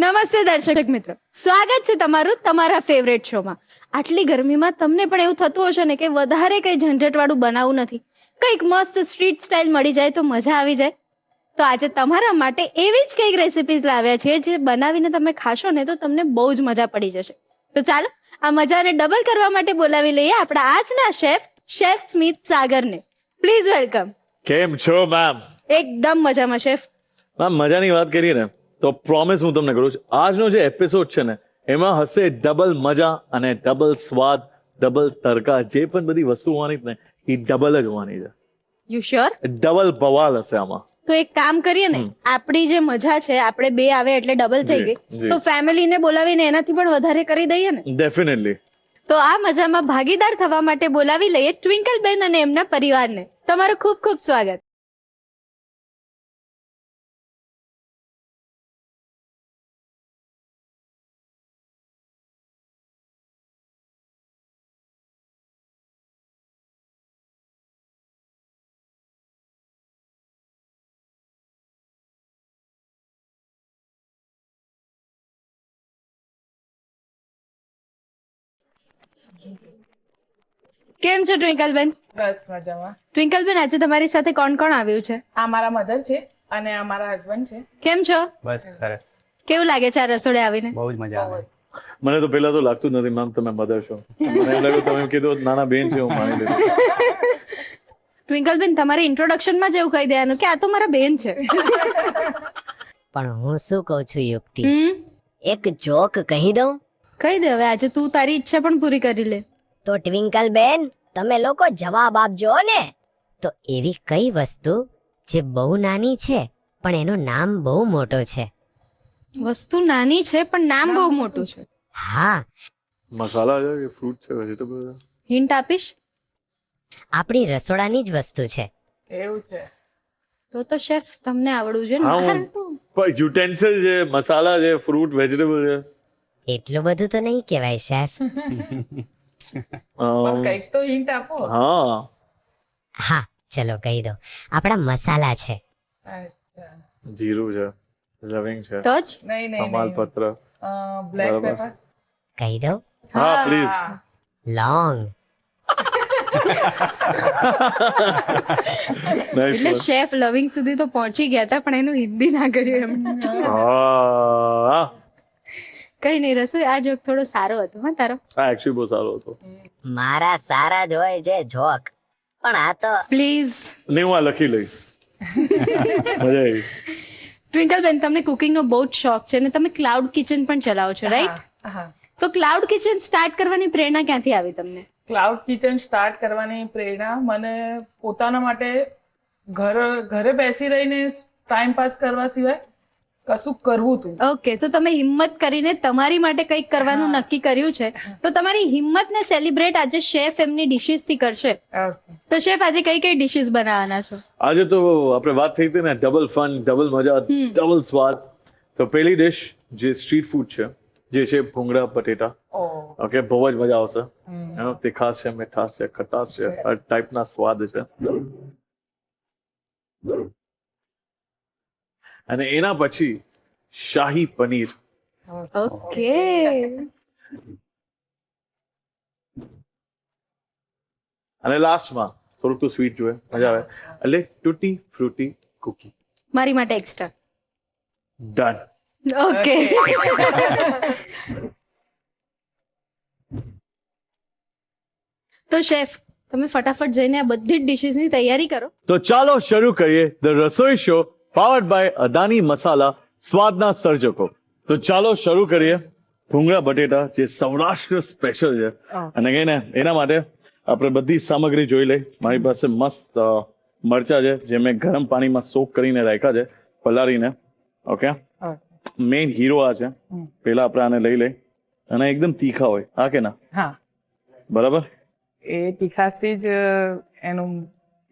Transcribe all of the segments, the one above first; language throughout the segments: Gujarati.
નમસ્તે દર્શક મિત્રો, સ્વાગત છે તમારું તમારા ફેવરેટ શોમાં. આટલી ગરમીમાં તમને પણ એવું થતું હશે ને કે વધારે કંઈ ઝંઝટવાળું બનાવવું નથી, કંઈક મસ્ત સ્ટ્રીટ સ્ટાઇલ મળી જાય તો મજા આવી જાય. તો આજે તમારા માટે એવી જ કંઈક રેસિપીઝ લાવ્યા છે જે બનાવીને તમે ખાશો ને તો તમને બહુ જ મજા પડી જશે. તો ચાલો આ મજાને ડબલ કરવા માટે બોલાવી લઈએ આપણા આજના શેફ સ્મિત સાગરને. Please welcome. કેમ છો મેમ? એકદમ મજામાં શેફ. મેમ મજાની વાત કરીએ ને તો પ્રોમિસ હું તમને કરું છું, આજનો જે એપિસોડ છે ને એમાં હશે ડબલ મજા અને ડબલ સ્વાદ, ડબલ તડકા, જે પણ બધી વસ્તુ હોવાની ને એ ડબલ જ હોવાની છે. You sure? ડબલ બવાલ હશે આમાં. તો એક કામ કરીએ ને, આપણી જે મજા છે આપણે બે આવે એટલે ડબલ થઈ ગઈ, તો ફેમિલીને બોલાવીને એનાથી પણ વધારે કરી દઈએ ને. ડેફિનેટલી. તો આ મજામાં ભાગીદાર થવા માટે બોલાવી લઈએ ટ્વિંકલ બેન અને એમના પરિવારને. તમારું ખૂબ ખૂબ સ્વાગત. કેમ છો ટ્વિંકલ બેન? બસ મજામાં. ટ્વિંકલ બેન, આજે તમારી સાથે કોણ કોણ આવ્યું છે? આ મારા મધર છે અને આ મારા હસબન્ડ છે. કેમ છો? બસ સરસ, કેવું લાગે છે આ રસોડે આવીને? બહુ જ મજા આવે. મને તો પહેલા તો લાગતું જ નથી મેમ તમે મધર છો. મને એમ લાગ્યું તમે કીધું નાના બેન છે, હું માની લીધું. ટ્વિંકલ બેન, તમારે ઇન્ટ્રોડક્શનમાં જ એવું કહી દેવાનું કે આ તો મારા બેન છે. પણ હું શું કહું છું યુક્તિ, હમ, એક જોક કહી દઉં કહી દે હવે. આજે તું તારી ઈચ્છા પણ પૂરી કરી લે. તો ટ્વિંકલ બેન તમે લોકો જવાબ આપજો ને. તો એવી કઈ વસ્તુ જે બહુ નાની છે પણ એનું નામ બહુ મોટો છે? વસ્તુ નાની છે પણ નામ બહુ મોટું છે. હા, મસાલા છે કે ફ્રૂટ છે, વેજીટેબલ છે? હિન્ટ આપીશ? આપણી રસોડાની જ વસ્તુ છે. એવું છે. તો શેફ તમને આવડવું છે હા, ને. પણ યુટેન્સિલ છે, મસાલા છે, ફ્રૂટ, વેજીટેબલ છે. એટલું બધું તો નહીં કહેવાય શેફ. પણ કંઈક તો હિન્ટ આપો. હા, હા ચલો કહી દો, આપણા મસાલા છે. અચ્છા. જીરું છે, લવિંગ છે, તો જ નહીં નહીં કમાલપત્ર. બ્લેક બરાબર. પેપર. કહી દઉં, હા પ્લીઝ. લોંગ. એટલે શેફ લવિંગ સુધી તો પહોંચી ગયા હતા પણ એનું હિન્દી ના કર્યું એમણે. હા, કઈ નહીં, રસોઈ આ જોક થોડો સારો હતો. હા તારો આ એકચ્યુઅલી બહુ સારો હતો. મારા સારા જ હોય છે જોક, પણ આ તો પ્લીઝ. નહીં, હું આ લખી લઈશ. મજા આવી. ટ્વિંકલ બેન, તમને કુકિંગનો બહુ જ શોખ છે અને તમે ક્લાઉડ કિચન પણ ચલાવો છો, રાઈટ? હા. તો ક્લાઉડ કિચન સ્ટાર્ટ કરવાની પ્રેરણા ક્યાંથી આવી તમને? ક્લાઉડ કિચન સ્ટાર્ટ કરવાની પ્રેરણા મને પોતાના માટે ઘરે બેસી રહીને ટાઈમ પાસ કરવા સિવાય કશું કરવું હતું. ઓકે, તો તમે હિંમત કરીને તમારી માટે કંઈક કરવાનું નક્કી કર્યું છે. તો તમારી હિંમતને સેલિબ્રેટ આજે શેફ એમની ડિશિસ થી કરશે. તો શેફ, આજે કઈ કઈ ડિશિસ બનાવવાના છો? આજે તો આપણે વાત થઈ હતી ને, ડબલ ફન, ડબલ મજા, ડબલ સ્વાદ. તો પહેલી ડિશ જે સ્ટ્રીટ ફૂડ છે, જે છે ભૂંગળા બટેટા. ઓકે, બહુ જ મજા આવશે. એનો તીખાશ છે, મીઠાશ છે, ખટાશ છે, હર ટાઈપના સ્વાદ છે. અને એના પછી શાહી પનીર. ઓકે, અને લાસ્ટમાં થોડુંક તો સ્વીટ જોઈએ, મજા આવે, એટલે ટૂટી ફ્રૂટી કુકી. મારી માટે એક્સ્ટ્રા. ડન. ઓકે. તો શેફ, તમે ફટાફટ જઈને આ બધી જ ડિશિસની તૈયારી કરો. તો ચાલો શરૂ કરીએ the Rasoi show powered by Adani મસાલા, સ્વાદના સર્જકો. તો ચાલો શરૂ કરીએ. ભૂંગળા બટેટા જે સૌરાષ્ટ્ર સ્પેશિયલ છે, અને કહીને એના માટે આપણે બધી સામગ્રી જોઈ લઈ. મારી પાસે મસ્ત મરચા છે જે મેં ગરમ પાણીમાં સોક કરીને રાખ્યા છે, પલાળીને. ઓકે, મેઇન હીરો આ છે. પેલા આપણે આને લઈ લઈ, અને એકદમ તીખા હોય, હા કે ના? હા, બરાબર. એ તીખાસથી જ એનું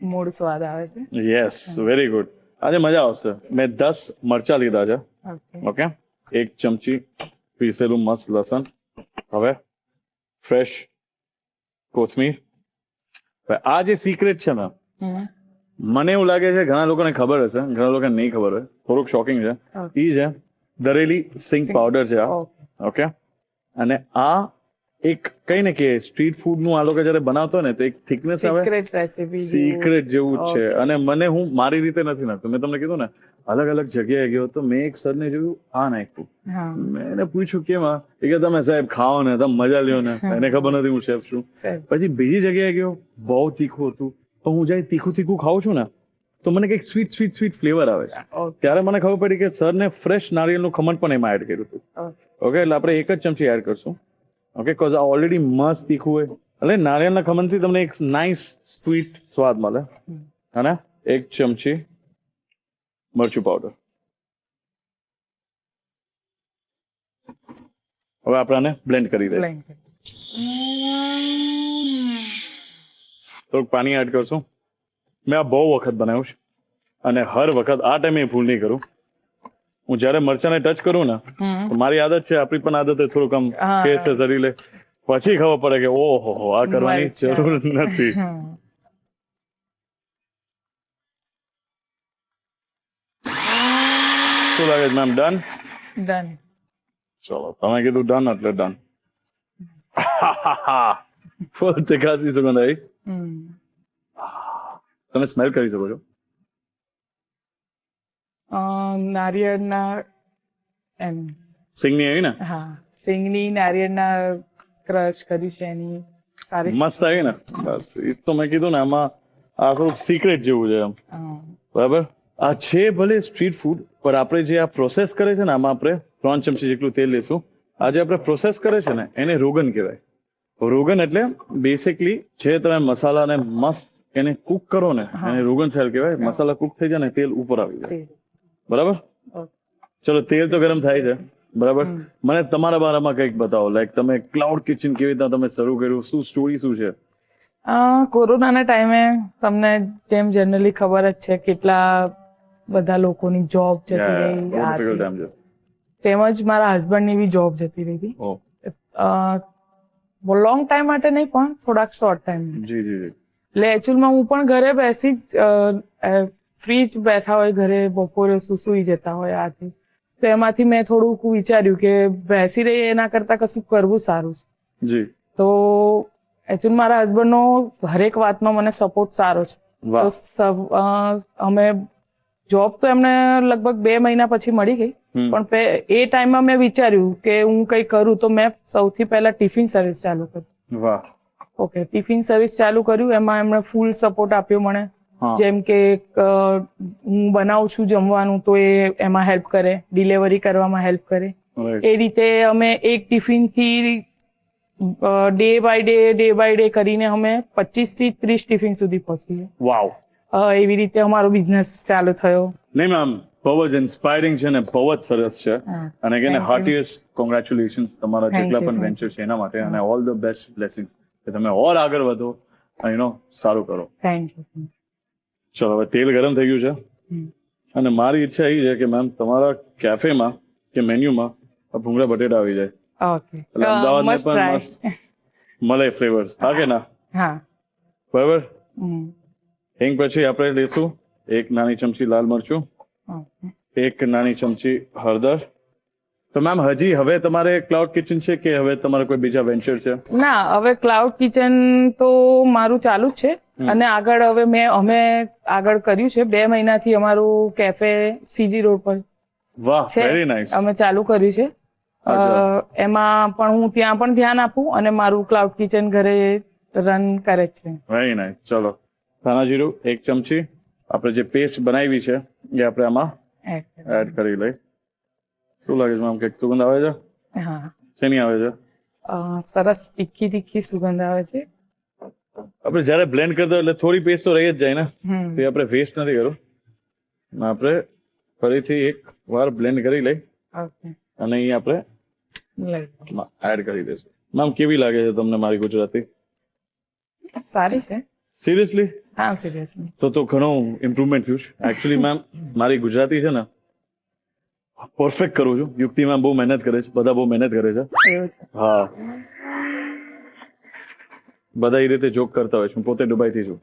મૂળ સ્વાદ આવે છે. Yes, very good. આજે મજા આવશે. મેં 10 મરચા લીધા છે. ઓકે, 1 ચમચી પીસેલું મસ્ત લસણ, હવે ફ્રેશ કોથમીર. આ જે સિક્રેટ છે ને, મને એવું લાગે છે ઘણા લોકોને ખબર હશે, ઘણા લોકોને નહીં ખબર હોય, થોડુંક શોકિંગ છે. ઈ છે દરેલી સિંગ પાવડર છે આ. ઓકે ઓકે, અને આ એક કઈ ને કે સ્ટ્રીટ ફૂડ નું આ લોકો જયારે બનાવતો ને તો એક થિકનેસ આવે, સિક્રેટ રેસિપી સિક્રેટ જેવું જ છે. અને મને હું મારી રીતે નથી નાખતો. મેં તમને કીધું ને અલગ અલગ જગ્યાએ ગયો તો મેં એક સરને જોયું આ નાખ્યું. હા મેં એને પૂછ્યું કેમ આ? એ કે તમે સાહેબ ખાઓ ને, તમે મજા લ્યો ને. એને ખબર નથી હું શેફ છું. સાહેબ પછી બીજી જગ્યાએ ગયો, બહુ તીખું હતું. તો હું જ્યારે તીખું ખાઉં છું ને તો મને કંઈક સ્વીટ ફ્લેવર આવે છે. ઓકે ત્યારે મને ખબર પડી કે સરને ફ્રેશ નારિયેળનું ખમણ પણ એમાં એડ કર્યું હતું. ઓકે, એટલે આપણે એક જ ચમચી એડ કરશું. ઓકે, કોઝ આ ઓલરેડી મસ્ત તીખું હોય એટલે નારિયેળના ખમણથી તમને એક નાઇસ સ્વીટ સ્વાદ મળે. અને એક ચમચી મરચું પાવડર. હવે આપણે આને બ્લેન્ડ કરી દઈએ. થોડુંક પાણી એડ કરશું. મેં આ બહુ વખત બનાવ્યું છે અને હર વખત આ ટાઈમે ભૂલ નહીં કરું. હું જ્યારે મરચાને ટચ કરું ને તો મારી આદત છે, આપણી પણ આદત હોય થોડુંક આમ ફેસ ધરી લે, પછી ખબર પડે કે ઓહો આ કરવાની જરૂર નથી. શું લાગે છે મેમ? ડન? ડન. ચલો, તમે કીધું ડન એટલે ડન. ફૂલ તીખાસી સુગંધ આવી. તમે સ્મેલ કરી શકો છો. નારિયેળના એમ સિંગની આવી ને? હા, સિંગની નારિયેળના ક્રશ કર્યું છે એની સારી મસ્ત આવી ને? બસ એ તો મેં કીધું ને આમાં આ થોડુંક સિક્રેટ જેવું છે એમ. બરાબર. આ છે ભલે સ્ટ્રીટ ફૂડ, પણ આપણે જે આ પ્રોસેસ કરે છે ને આમાં આપણે 3 ચમચી જેટલું તેલ લેશું. આ જે આપણે પ્રોસેસ કરે છે ને એને રોગન કહેવાય. રોગન એટલે બેસિકલી જે તમે મસાલાને મસ્ત એને કુક કરો ને એને રોગન સેલ કહેવાય. મસાલા કુક થઈ જાય ને તેલ ઉપર આવી જાય. બરાબર. ચલો, તેલ તો ગરમ થાય છે. બરાબર. મને તમારા બારામાં કંઈક બતાવો, લાઈક તમે ક્લાઉડ કિચન કેવી રીતના તમે શરૂ કર્યું, શું સ્ટોરી શું છે? કોરોનાના ટાઈમે તમને જેમ જનરલી ખબર જ છે કેટલા બધા લોકોની જોબ જતી રહી, તેમજ મારા હસબન્ડની બી જોબ જતી રહી હતી. લોંગ ટાઈમ માટે નહીં પણ થોડાક શોર્ટ ટાઈમ. જી જી જી. એટલે એકચ્યુઅલમાં હું પણ ઘરે બેસી જ ફ્રી જ બેઠા હોય ઘરે, બપોરે સૂઈ જતા હોય આથી. તો એમાંથી મેં થોડુંક વિચાર્યું કે બેસી રહી એના કરતા કશું કરવું સારું છે. જી. તો એકચ્યુઅલી મારા હસબન્ડનો હરેક વાતમાં મને સપોર્ટ સારો છે. તો અમે જોબ તો એમને લગભગ 2 મહિના પછી મળી ગઈ, પણ એ ટાઈમમાં મેં વિચાર્યું કે હું કંઈ કરું તો મેં સૌથી પહેલા ટિફિન સર્વિસ ચાલુ કરી. વાહ. ઓકે, ટિફિન સર્વિસ ચાલુ કર્યું. એમાં એમણે ફૂલ સપોર્ટ આપ્યો મને. જેમ કે હું બનાવું છું જમવાનું તો એ એમાં હેલ્પ કરે, ડિલિવરી કરવામાં હેલ્પ કરે. એ રીતે અમે એક ટિફિનથી ડે બાય ડે કરીને અમે 25 થી 30 ટિફિન સુધી પહોંચીએ. વાવ. એવી રીતે અમારો બિઝનેસ ચાલુ થયો. નહીં મેમ, બહુ જ ઇન્સ્પાયરિંગ છે ને બહુ જ સરસ છે. અને કે હાર્ટીએસ્ટ કોંગ્રેચ્યુલેશન્સ તમારા જેટલા પણ વેન્ચર છે એના માટે, અને ઓલ ધ બેસ્ટ બ્લેસિંગ્સ કે તમે ઓર આગળ વધો, સારું કરો. Thank you. ચલો, હવે તેલ ગરમ થઈ ગયું છે અને મારી ઈચ્છા એ છે કે મેમ તમારા કેફેમાં કે મેન્યુમાં ભૂંગળા બટેટા આવી જાય. ઓકે, એટલે અમદાવાદને પણ મસ્ત મળે ફ્લેવર્સ. હા કે ના? હા. બરાબર. હિંગ પછી આપણે લઈશું 1 નાની ચમચી લાલ મરચું, 1 નાની ચમચી હળદર. તો મેમ હજી હવે તમારે ક્લાઉડ કિચન છે કે હવે તમારે કોઈ બીજા વેન્ચર છે? ના, હવે ક્લાઉડ કિચન તો મારું ચાલુ જ છે. અને આગળ હવે અમે આગળ કર્યું છે 2 મહિનાથી અમારું કેફે CG રોડ પર વાહ, છે. Very nice. અમે ચાલુ કર્યું છે. એમાં પણ હું ત્યાં પણ ધ્યાન આપું અને મારું ક્લાઉડ કિચન ઘરે રન કરે છે. Very nice. ચલો, ધાણા જીરું 1 ચમચી. આપણે જે પેસ્ટ બનાવી છે એ આપણે આમાં એડ કરી લઈ. શું લાગે છે આમ, કંઈક સુગંધ આવે છે? હા. શેની આવે છે? સરસ તીખી સુગંધ આવે છે. આપણે જયારે બ્લેન્ડ કરતા એટલે થોડી પેસ્ટ તો રહી જ જાય ને, તો એ આપણે વેસ્ટ નથી કરવું. આપણે ફરીથી એક વાર બ્લેન્ડ કરી લઈ અને અહીં આપણે એડ કરી દઈશું. મેમ, કેવી લાગે છે તમને મારી ગુજરાતી? સારી છે. સિરિયસલી? હા, સિરિયસલી. તો ઘણું ઇમ્પ્રુવમેન્ટ થયું છે. એકચ્યુઅલી મેમ મારી ગુજરાતી છે ને પરફેક્ટ કરું છું. યુક્તિ મેમ બહુ મહેનત કરે છે, બધા બહુ મહેનત કરે છે. હા, બધા એ રીતે જોક કરતા હોય છે. હું પોતે દુબઈથી છું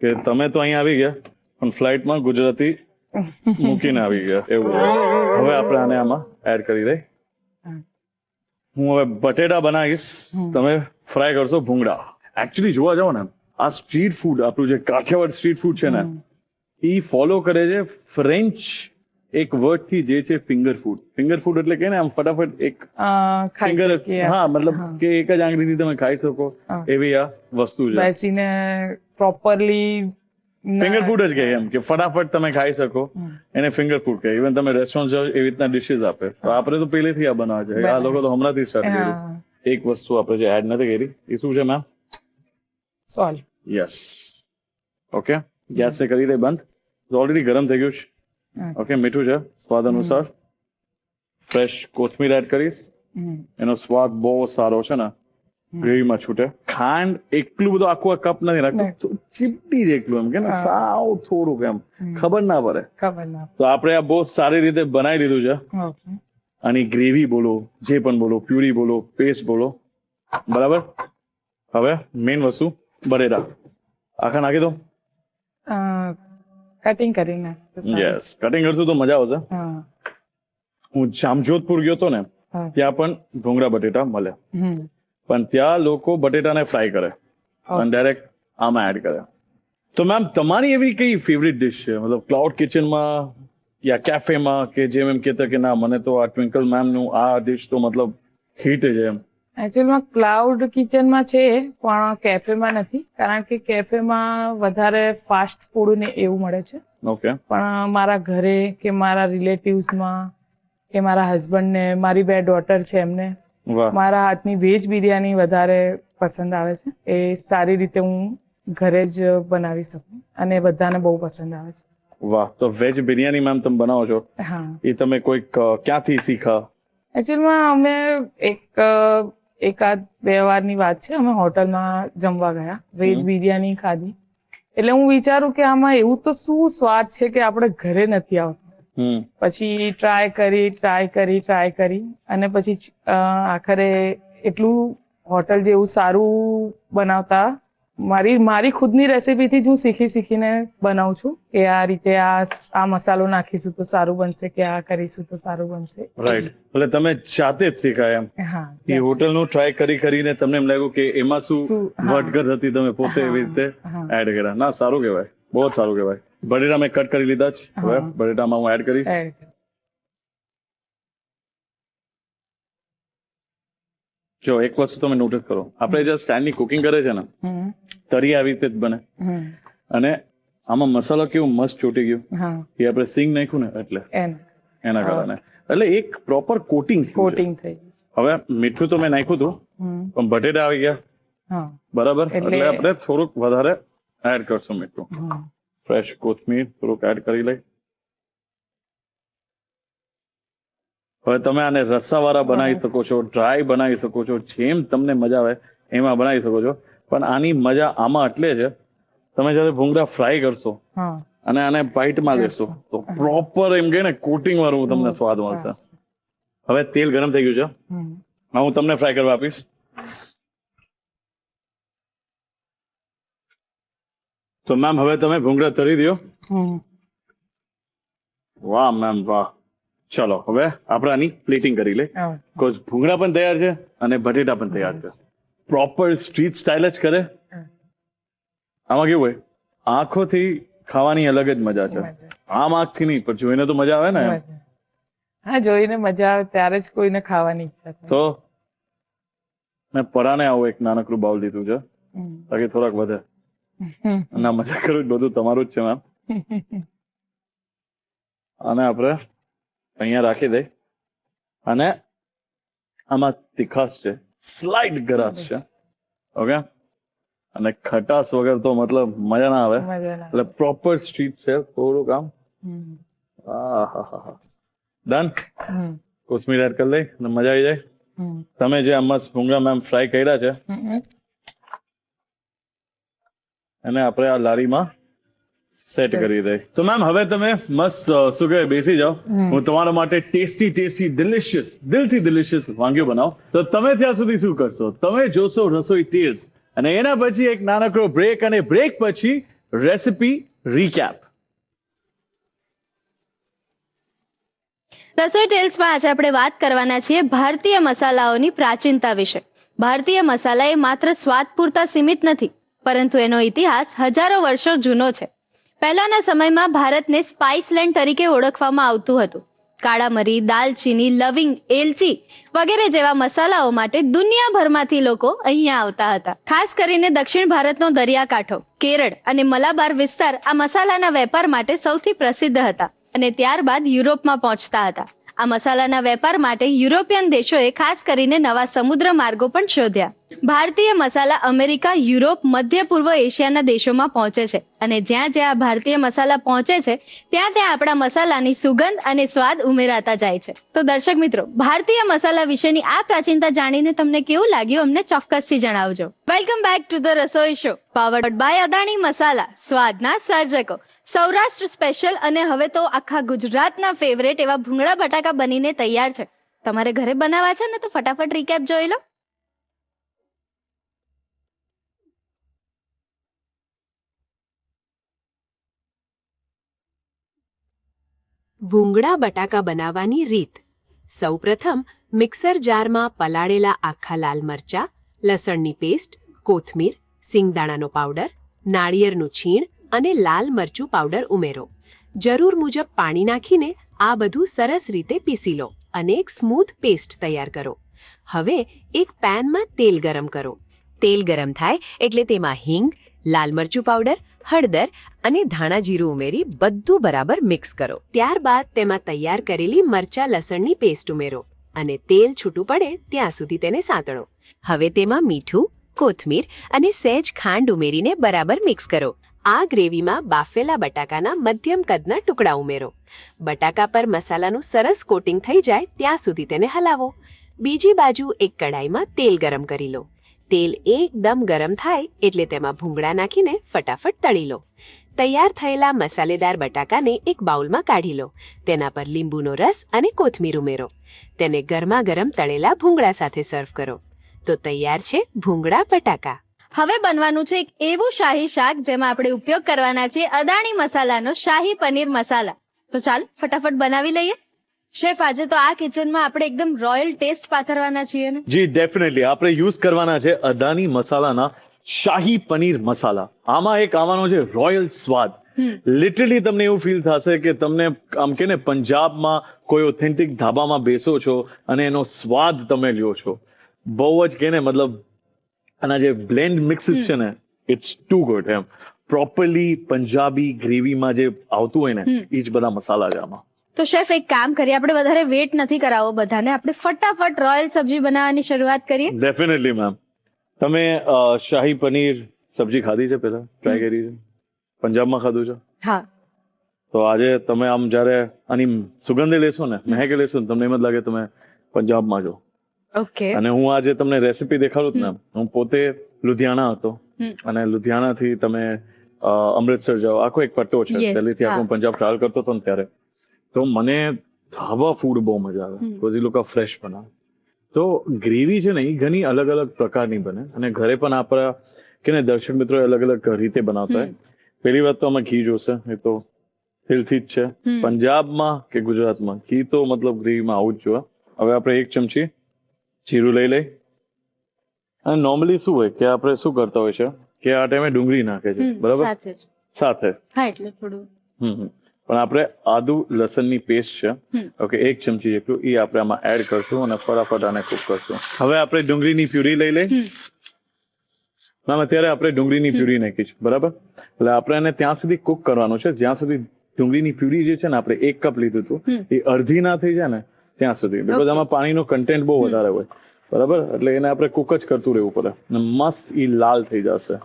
કે તમે તો અહીંયા આવી ગયા પણ ફ્લાઇટમાં ગુજરાતી મૂકીને આવી ગયા એવું. હવે આપણે આને આમાં એડ કરી દઈ. હું હવે બટેટા બનાવીશ, તમે ફ્રાય કરશો ભૂંગળા. એકચ્યુઅલી જોવા જાવ ને, આ સ્ટ્રીટ ફૂડ, આપણું જે કાઠિયાવાડ સ્ટ્રીટ ફૂડ છે ને, એ ફોલો કરે છે ફ્રેન્ચ એક વર્ડ થી, જે છે ફિંગર ફૂડ. ફિંગર ફૂડ એટલે કે ને આમ ફટાફટ એક ખાઈ ફિંગર, શકીએ. હા મતલબ કે એક જ આંગળીથી તમે ખાઈ શકો એવી આ વસ્તુ છે. બેસીને પ્રોપરલી ફિંગર ફૂડ જ કહે એમ કે ફટાફટ તમે ખાઈ શકો એને ફિંગર ફૂડ કહે. ઇવન તમે રેસ્ટોરન્ટ જાઓ એવી રીતના ડિશિસ આપે. તો આપણે તો પહેલેથી આ બનાવે છે, આ લોકો તો હમણાંથી સ્ટાર્ટ કર્યું. એક વસ્તુ આપણે જે એડ નથી કરી એ શું છે ma'am? Salt. Yes, okay. Gas ને કરી દે બંધ. ઓલરેડી ગરમ થઈ ગયું છે. ઓકે, મીઠું છે સ્વાદ અનુસાર. ફ્રેશ કોથમીર એડ કરીશ, એનો સ્વાદ બહુ સારો છે ને ગ્રેવીમાં છૂટે. ખાંડ એટલું બધું આખું આ કપ નથી નાખતું, ચીપટી જેટલું એમ કે ને, સાવ થોડુંક એમ, ખબર ના પડે. તો આપણે આ બહુ સારી રીતે બનાવી લીધું છે. આની ગ્રેવી બોલો, જે પણ બોલો, પ્યુરી બોલો, પેસ્ટ બોલો, બરાબર. હવે મેઇન વસ્તુ બટેટા આખા નાખી દો. કટિંગ કરીને. યસ, કટિંગ કરશું તો મજા આવશે. હું જામજોધપુર ગયો તો ને, ત્યાં પણ ભૂંગળા બટેટા મળે, પણ ત્યાં લોકો બટેટાને ફ્રાય કરે અને ડાયરેક્ટ આમાં એડ કરે. તો મેમ તમારી એવી કઈ ફેવરિટ ડિશ છે, મતલબ ક્લાઉડ કિચનમાં યા કેફેમાં, કે જેમ એમ કહેતા કે ના મને તો આ ટ્વિંકલ મેમનું આ ડિશ તો મતલબ હિટ છે એમ? એકચ્યુઅલમાં ક્લાઉડ કિચનમાં છે પણ કેફેમાં નથી, કારણ કે કેફેમાં વધારે ફાસ્ટ ફૂડ ને એવું મળે છે. ઓકે. પણ મારા ઘરે કે મારા રિલેટિવ્સમાં કે મારા હસબન્ડને, મારી 2 ડોટર છે એમને વાહ, મારા હાથની વેજ બિરયાની વધારે પસંદ આવે છે. એ સારી રીતે હું ઘરે જ બનાવી શકું અને બધાને બહુ પસંદ આવે છે. વાહ. તો વેજ બિરયાની મેમ તમે બનાવો છો, હા. એ તમે કોઈક ક્યાંથી શીખા? એકચ્યુઅલમાં અમે એકાદ 2 વારની વાત છે, અમે હોટલમાં જમવા ગયા, વેજ બિરયાની ખાધી. એટલે હું વિચારું કે આમાં એવું તો શું સ્વાદ છે કે આપણે ઘરે નથી આવતો. પછી ટ્રાય કરી અને પછી આખરે એટલું હોટલ જેવું સારું બનાવતા મારી ખુદની રેસીપીથી જ હું શીખીને બનાવું છું કે આ રીતે આ મસાલો નાખીશું તો સારું બનશે, કે આ કરીશું તો સારું બનશે. રાઈટ. એટલે તમે જાતે જ શીખાય એમ? હા. એ હોટલનું ટ્રાય કરીને તમને એમ લાગ્યું કે એમાં શું વધઘટ હતી, તમે પોતે એવી રીતે એડ કર્યા. ના, સારું કહેવાય, બહુ જ સારું કહેવાય. બટેટા મેં કટ કરી લીધા છે, હવે બટેટામાં હું એડ કરીશ. જો એક વસ્તુ તમે નોટિસ કરો, આપણે જે સ્ટાઇલની કુકિંગ કરે છે ને, તરી આવી રીતે જ બને. અને આમાં મસાલો કેવું મસ્ત ચોટી ગયું, એ આપણે સિંગ નાખ્યું ને એટલે એના કારણે, એટલે એક પ્રોપર કોટિંગ થઈ ગયું. હવે મીઠું તો મેં નાખ્યું હતું, પણ બટેટા આવી ગયા, બરાબર. એટલે આપણે થોડુંક વધારે એડ કરશું મીઠું. ફ્રેશ કોથમીર થોડુંક એડ કરી લઈ. હવે તમે આને રસાવાળા બનાવી શકો છો, ડ્રાય બનાવી શકો છો, જેમ તમને મજા આવે એમાં બનાવી શકો છો. પણ આની મજા આમાં એટલે છે, તમે જયારે ભૂંગળા ફ્રાય કરશો અને આને બાઈટમાં લેશો તો પ્રોપર એમ કે ને કોટિંગ વાળું તમને સ્વાદ મળશે. હવે તેલ ગરમ થઈ ગયું છે, હું તમને ફ્રાય કરવા આપીશ. તો મેમ હવે તમે ભૂંગળા તળી દો. વાહ મેમ વાહ. ચલો હવે આપણે આની પ્લેટિંગ કરી લે. કોઝ ભૂંગળા પણ તૈયાર છે અને બટેટા પણ તૈયાર છે. પ્રોપર સ્ટ્રીટ સ્ટાઇલ જ કરે. આમાં કેવું હોય, આંખોથી ખાવાની અલગ જ મજા છે. આમ આંખથી નહીં, પણ જોઈને તો મજા આવે ને. હા, જોઈને મજા આવે ત્યારે જ કોઈને ખાવાની ઈચ્છા થાય. તો મેં પરાને આવું એક નાનકડું બાઉલ લીધું છે, તાકી થોડાક વધે. ના, મજા કરું, બધું તમારું જ છે મેમ. અને આપણે અહીંયા રાખી દઈ. અને આમાં તીખાશ છે, સ્લાઇટ ગરાશ છે, ઓકે. અને ખટાશ વગર તો મતલબ મજા ના આવે. એટલે પ્રોપર સ્ટ્રીટ છે, થોડું કામ. ડન. કોથમીર એડ કરી લઈ અને મજા આવી જાય. તમે જે આ મસ્ત ભૂંગળા મેમ ફ્રાય કર્યા છે અને આપણે આ લારીમાં સેટ કરી દઈ. તો મેમ હવે તમે મસ્ત શું કહેવાય બેસી જાઓ, હું તમારા માટે ટેસ્ટી ડિલિશિયસ, દિલથી ડિલિશિયસ વાનગીઓ બનાવો. તો તમે ત્યાં સુધી શું કરશો, તમે જોશો રસોઈ ટેલ્સ, અને એના પછી એક નાનકડો બ્રેક, અને બ્રેક પછી રેસિપી રીકેપ. રસોઈ ટેલ્સમાં આજે આપણે વાત કરવાના છીએ ભારતીય મસાલાઓની પ્રાચીનતા વિશે. ભારતીય મસાલા એ માત્ર સ્વાદ પૂરતા સીમિત નથી, પરંતુ એનો ઇતિહાસ હજારો વર્ષો જૂનો છે. પહેલાના સમયમાં ભારતને સ્પાઇસલેન્ડ તરીકે ઓળખવામાં આવતું હતું. કાળા મરી, દાલચીની, લવિંગ, એલચી વગેરે જેવા મસાલાઓ માટે દુનિયાભરમાંથી લોકો અહીંયા આવતા હતા. ખાસ કરીને દક્ષિણ ભારતનો દરિયાકાંઠો, કેરળ અને મલાબાર વિસ્તાર આ મસાલાના વેપાર માટે સૌથી પ્રસિદ્ધ હતા અને ત્યારબાદ યુરોપમાં પહોંચતા હતા. આ મસાલાના વેપાર માટે યુરોપિયન દેશોએ ખાસ કરીને નવા સમુદ્ર માર્ગો પણ શોધ્યા. ભારતીય મસાલા અમેરિકા, યુરોપ, મધ્ય પૂર્વ એશિયાના દેશોમાં પહોંચે છે અને જ્યાં જ્યાં ભારતીય મસાલા પહોંચે છે ત્યાં ત્યાં આપણા મસાલાની સુગંધ અને સ્વાદ ઉમેરાતા જાય છે. તો દર્શક મિત્રો, ભારતીય મસાલા વિશેની આ પ્રાચીનતા જાણીને તમને કેવું લાગ્યું અમને ચોક્કસથી જણાવજો. Welcome back to the Rasoi show, powered by Adani masala, સ્વાદના સર્જકો, સૌરાષ્ટ્ર સ્પેશિયલ. અને હવે તો આખા ગુજરાતના ફેવરેટ એવા ભૂંગળા બટાકા બનીને તૈયાર છે. તમારે ઘરે બનાવવા છે ને તો ફટાફટ રીકેપ જોઈ લો. ભૂંગળા બટાકા બનાવવાની રીત. સૌપ્રથમ મિક્સર જારમાં પલાળેલા આખા લાલ મરચાં, લસણની પેસ્ટ, કોથમીર, સિંગદાણાનો પાવડર, નાળિયેરનું છીણ અને લાલ મરચું પાવડર ઉમેરો. જરૂર મુજબ પાણી નાખીને આ બધું સરસ રીતે પીસી લો અને એક સ્મૂથ પેસ્ટ તૈયાર કરો. હવે એક પેનમાં તેલ ગરમ કરો. તેલ ગરમ થાય એટલે તેમાં હિંગ, લાલ મરચું પાવડર, હળદર અને ધાણા જીરું ઉમેરી બધું બરાબર મિક્સ કરો. ત્યારબાદ તેમાં તૈયાર કરેલી મરચા લસણની પેસ્ટ ઉમેરો અને તેલ છૂટું પડે ત્યાં સુધી તેને સાંતળો. હવે તેમાં મીઠું, કોથમીર અને સહેજ ખાંડ ઉમેરીને બરાબર મિક્સ કરો. આ ગ્રેવીમાં બાફેલા બટાકાના મધ્યમ કદના ટુકડા ઉમેરો. બટાકા પર મસાલાનું સરસ કોટિંગ થઈ જાય ત્યાં સુધી તેને હલાવો. બીજી બાજુ એક કડાઈમાં તેલ ગરમ કરી લો. તેલ એકદમ ગરમ થાય એટલે તેમાં ભૂંગળા નાખીને ફટાફટ તળી લો. તૈયાર થયેલા મસાલેદાર બટાકાને એક બાઉલમાં કાઢી લો. તેના પર લીંબુનો રસ અને કોથમીર ઉમેરો. તેને ગરમા ગરમ તળેલા ભૂંગળા સાથે સર્વ કરો. તો તૈયાર છે ભૂંગળા બટાકા. હવે બનવાનું છે એક એવું શાહી શાક જેમાં આપણે ઉપયોગ કરવાના છે અદાણી મસાલાનો શાહી પનીર મસાલા. તો ચાલો ફટાફટ બનાવી લઈએ. શેફ, આજે તો આ કિચનમાં આપણે એકદમ રોયલ ટેસ્ટ પાથરવાના છીએ ને? જી ડેફિનેટલી. આપણે યુઝ કરવાના છે અદાની મસાલાના શાહી પનીર મસાલા. આમાં એક આવવાનો છે રોયલ સ્વાદ. લિટરલી તમને એવું ફીલ થશે કે તમને આમ કે ને પંજાબમાં કોઈ ઓથેન્ટિક ધાબામાં બેસો છો અને એનો સ્વાદ તમે લ્યો છો. બહુ જ કે ને મતલબ આના જે બ્લેન્ડ મિક્સીસ છે ને, ઇટ્સ ટુ ગુડ. એમ પ્રોપરલી પંજાબી ગ્રેવીમાં જે આવતું હોય ને એ જ બધા મસાલા છે આમાં. તો શેફ, એક કામ કરીએ, આપણે વધારે વેટ નથી કરાવવો બધાને, આપણે ફટાફટ રોયલ સબ્જી બનાવવાની શરૂઆત કરીએ. Definitely ma'am. તમે શાહી પનીર સબ્જી ખાધી છે પહેલા? ટ્રાય કરી છે? પંજાબમાં ખાધું છે? હા. તો આજે તમે આમ જયારે આની સુગંધે લેશો ને, મહેકે લેશો ને, તમને એમ જ લાગે તમે પંજાબમાં છો. ઓકે. અને હું આજે તમને રેસીપી દેખાડું ને, હું પોતે લુધિયાણા હતો અને લુધિયાણાથી તમે અમૃતસર જાઓ, આખો એક પટ્ટો છે. દિલ્હીથી આખો પંજાબ ટ્રાવેલ કરતો હતો ને ત્યારે તો મને ધાબા ફૂડ બહુ મજા આવે, બીકોઝ એ લોકો ફ્રેશ બનાવે. તો ગ્રેવી છે ને એ ઘણી અલગ અલગ પ્રકારની બને અને ઘરે પણ આપણા કે ને દર્શક મિત્રો અલગ અલગ રીતે બનાવતા હોય. પહેલી વાત તો આમાં ઘી જોશે, એ તો દિલથી જ છે. પંજાબમાં કે ગુજરાતમાં ઘી તો મતલબ ગ્રેવીમાં આવું જ જોઈએ. હવે આપણે એક ચમચી જીરું લઈ લઈ. અને નોર્મલી શું હોય કે આપણે શું કરતા હોય છે કે આ ટાઈમે ડુંગળી નાખે છે, બરાબર? સાથે. હા, એટલે થોડું. પણ આપણે આદુ લસણની પેસ્ટ છે, ઓકે, એક ચમચી જેટલું એ આપણે આમાં એડ કરશું અને ફટાફટ આને કુક કરશું. હવે આપણે ડુંગળીની પ્યુરી લઈ લઈ. મેમ અત્યારે આપણે ડુંગળીની પ્યુરી નાખી છે, બરાબર? એટલે આપણે એને ત્યાં સુધી કુક કરવાનું છે જ્યાં સુધી ડુંગળીની પ્યુરી જે છે ને આપણે 1 કપ લીધું હતું એ અડધી ના થઈ જાય ને ત્યાં સુધી, બીકોઝ આમાં પાણીનો કન્ટેન્ટ બહુ વધારે હોય, બરાબર? એટલે એને આપણે કુક જ કરતું રહેવું પડે અને મસ્ત ઈ લાલ થઈ જશે.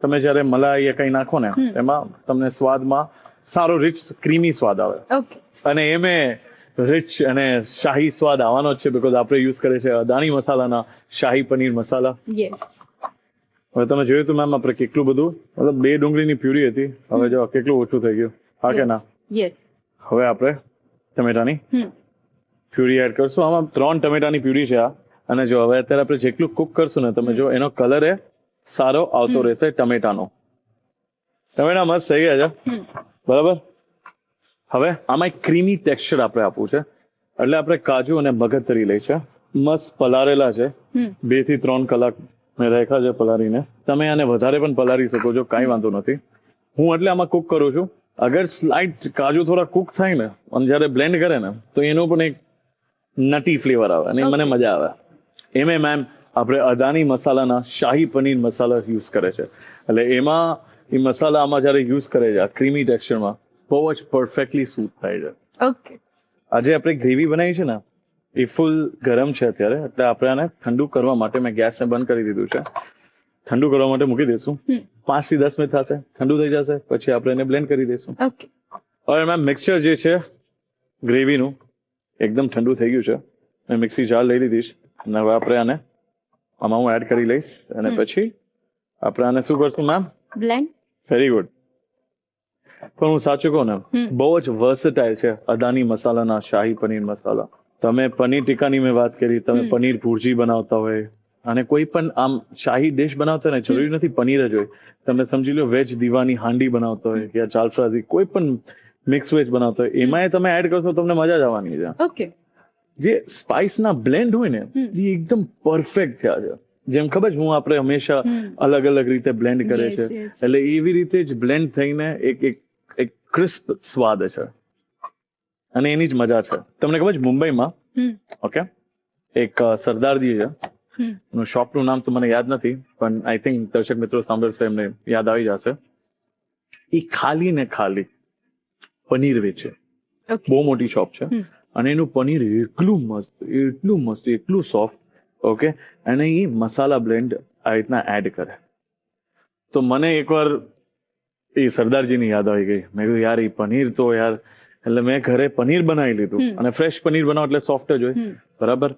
તમે જયારે મલાઈ કઈ નાખો ને એમાં તમને સ્વાદમાં સારો રીચ ક્રીમી સ્વાદ આવે. અને એમે રીચ અને શાહી સ્વાદ આવવાનો જ છે બીકોઝ આપણે યુઝ કરે છે અદાણી મસાલાના શાહી પનીર મસાલા. હવે તમે જોયું તો મેમ આપણે કેટલું બધું, મતલબ 2 ડુંગળીની પ્યુરી હતી, હવે જો કેટલું ઓછું થઈ ગયું, હા કે ના? હવે આપણે ટમેટાની પ્યુરી એડ કરશું. આમાં 3 ટમેટાની પ્યુરી છે આ. અને જો હવે અત્યારે આપણે જેટલું કુક કરશું ને, તમે જો એનો કલર એ સારો આવતો રહેશે ટમેટાનો. ટમેટા મસ્ત થઈ ગયા છે, બરાબર? હવે આમાં એક ક્રીમી ટેક્સચર આપણે આપવું છે. એટલે આપણે કાજુ અને મગજતરી લઈ છે, મસ્ત પલારેલા છે. 2 થી 3 કલાક મેં રાખ્યા છે પલારીને. તમે આને વધારે પણ પલારી શકો છો, કાંઈ વાંધો નથી. હું એટલે આમાં કુક કરું છું. અગર સ્લાઇટ કાજુ થોડા કુક થાય ને અને જ્યારે બ્લેન્ડ કરે ને તો એનું પણ એક નટી ફ્લેવર આવે અને મને મજા આવે. એમાં મેમ આપણે અદાની મસાલાના શાહી પનીર મસાલા યુઝ કરે છે. એટલે એમાં એ મસાલા આમાં જ્યારે યુઝ કરે છે આ ક્રીમી ટેક્સચરમાં બહુ જ પરફેક્ટલી સૂટ થાય છે. ઓકે. આજે આપણે ગ્રેવી બનાવી છે ને એ ફૂલ ગરમ છે અત્યારે, એટલે આપણે આને ઠંડુ કરવા માટે મેં ગેસને બંધ કરી દીધું છે. ઠંડુ કરવા માટે મૂકી દઈશું. 5 થી 10 મિનિટ થશે, ઠંડુ થઈ જશે, પછી આપણે એને બ્લેન્ડ કરી દઈશું. ઓકે. હવે મેમ મિક્સચર જે છે ગ્રેવીનું એકદમ ઠંડુ થઈ ગયું છે. મેં મિક્સી જાર લઈ લીધીશ અને હવે આપણે આને આમાં હું એડ કરી લઈશ અને પછી આપણે આને શું કરશું મેમ? બ્લેન્ડ. Very good. પણ હું સાચું કહું ને બહુ જ વર્સેટાઇલ છે અદાની મસાલાના શાહી પનીર મસાલા. તમે પનીર ટિક્કાની મેં વાત કરી, તમે પનીર ભુરજી બનાવતા હોય અને કોઈ પણ આમ શાહી ડિશ બનાવતા હોય ને જરૂરી નથી પનીર જ હોય. તમે સમજી લો વેજ દીવાની હાંડી બનાવતા હોય કે ચાલફ્રાઝી કોઈ પણ મિક્સ વેજ બનાવતા હોય એમાં તમે એડ કરશો તમને મજા જ આવવાની છે. ઓકે. જે સ્પાઇસના બ્લેન્ડ હોય ને એ એકદમ પરફેક્ટ થયા છે. જેમ ખબર છે હું આપણે હંમેશા અલગ અલગ રીતે બ્લેન્ડ કરે છે, એટલે એવી રીતે જ બ્લેન્ડ થઈને એક ક્રિસ્પ સ્વાદ છે અને એની જ મજા છે. તમને ખબર છે મુંબઈમાં ઓકે એક સરદારજી છે, એનું શોપનું નામ તો મને યાદ નથી પણ આઈ થિંક દર્શક મિત્રો સાંભળશે એમને યાદ આવી જશે. એ ખાલી ને ખાલી પનીર વેચે, બહુ મોટી શોપ છે અને એનું પનીર એટલું મસ્ત એટલું સોફ્ટ. ઓકે. અને એ મસાલા બ્લેન્ડ આ રીતના એડ કરે તો મને એકવાર એ સરદારજીની યાદ આવી ગઈ. મેં કીધું યાર એ પનીર તો યાર, એટલે મેં ઘરે પનીર બનાવી લીધું અને ફ્રેશ પનીર બનાવો એટલે સોફ્ટ જ હોય બરાબર.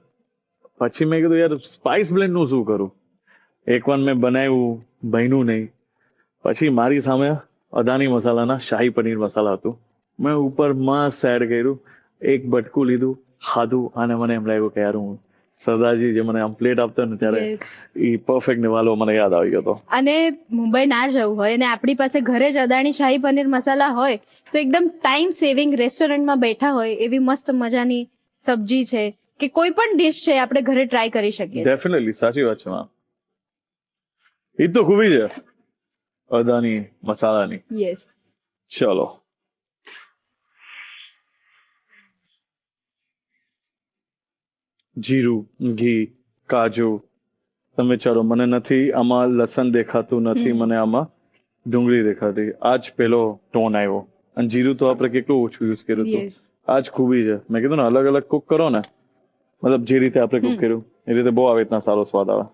પછી મેં કીધું યાર સ્પાઇસ બ્લેન્ડ નું શું કરું? એકવાર મેં બનાવ્યું, બન્યું નહીં. પછી મારી સામે અદાની મસાલાના શાહી પનીર મસાલા હતું, મેં ઉપર મસ્ત એડ કર્યું, એક બટકું લીધું, ખાધું અને મને એમ લાગ્યું કે યાર હું સરદારજી જે મને આમ પ્લેટ આપતા ને ત્યારે એ પરફેક્ટ નિવાલો મને યાદ આવી ગયો. અને મુંબઈ ના જવું હોય અને આપણી પાસે ઘરે જ અદાણી શાહી પનીર મસાલા હોય તો એકદમ ટાઈમ સેવિંગ રેસ્ટોરન્ટમાં બેઠા હોય એવી મસ્ત મજાની સબ્જી છે કે કોઈ પણ ડિશ છે આપણે ઘરે ટ્રાય કરી શકીએ. ડેફિનેટલી સાચી વાત છે મેમ. એ તો ખૂબી છે અદાની મસાલાની. યસ. ચલો જીરું, ઘી, કાજુ, તમે ચાલો મને નથી આમાં લસણ દેખાતું નથી, મને આમાં ડુંગળી દેખાતી. આ જ પેલો ટોન આવ્યો. અને જીરું તો આપણે કેટલું ઓછું યુઝ કર્યું હતું. આ જ ખૂબી છે. મેં કીધું ને અલગ અલગ કુક કરો ને, મતલબ જે રીતે આપણે કુક કર્યું એ રીતે બહુ આવી રીતના સારો સ્વાદ આવે.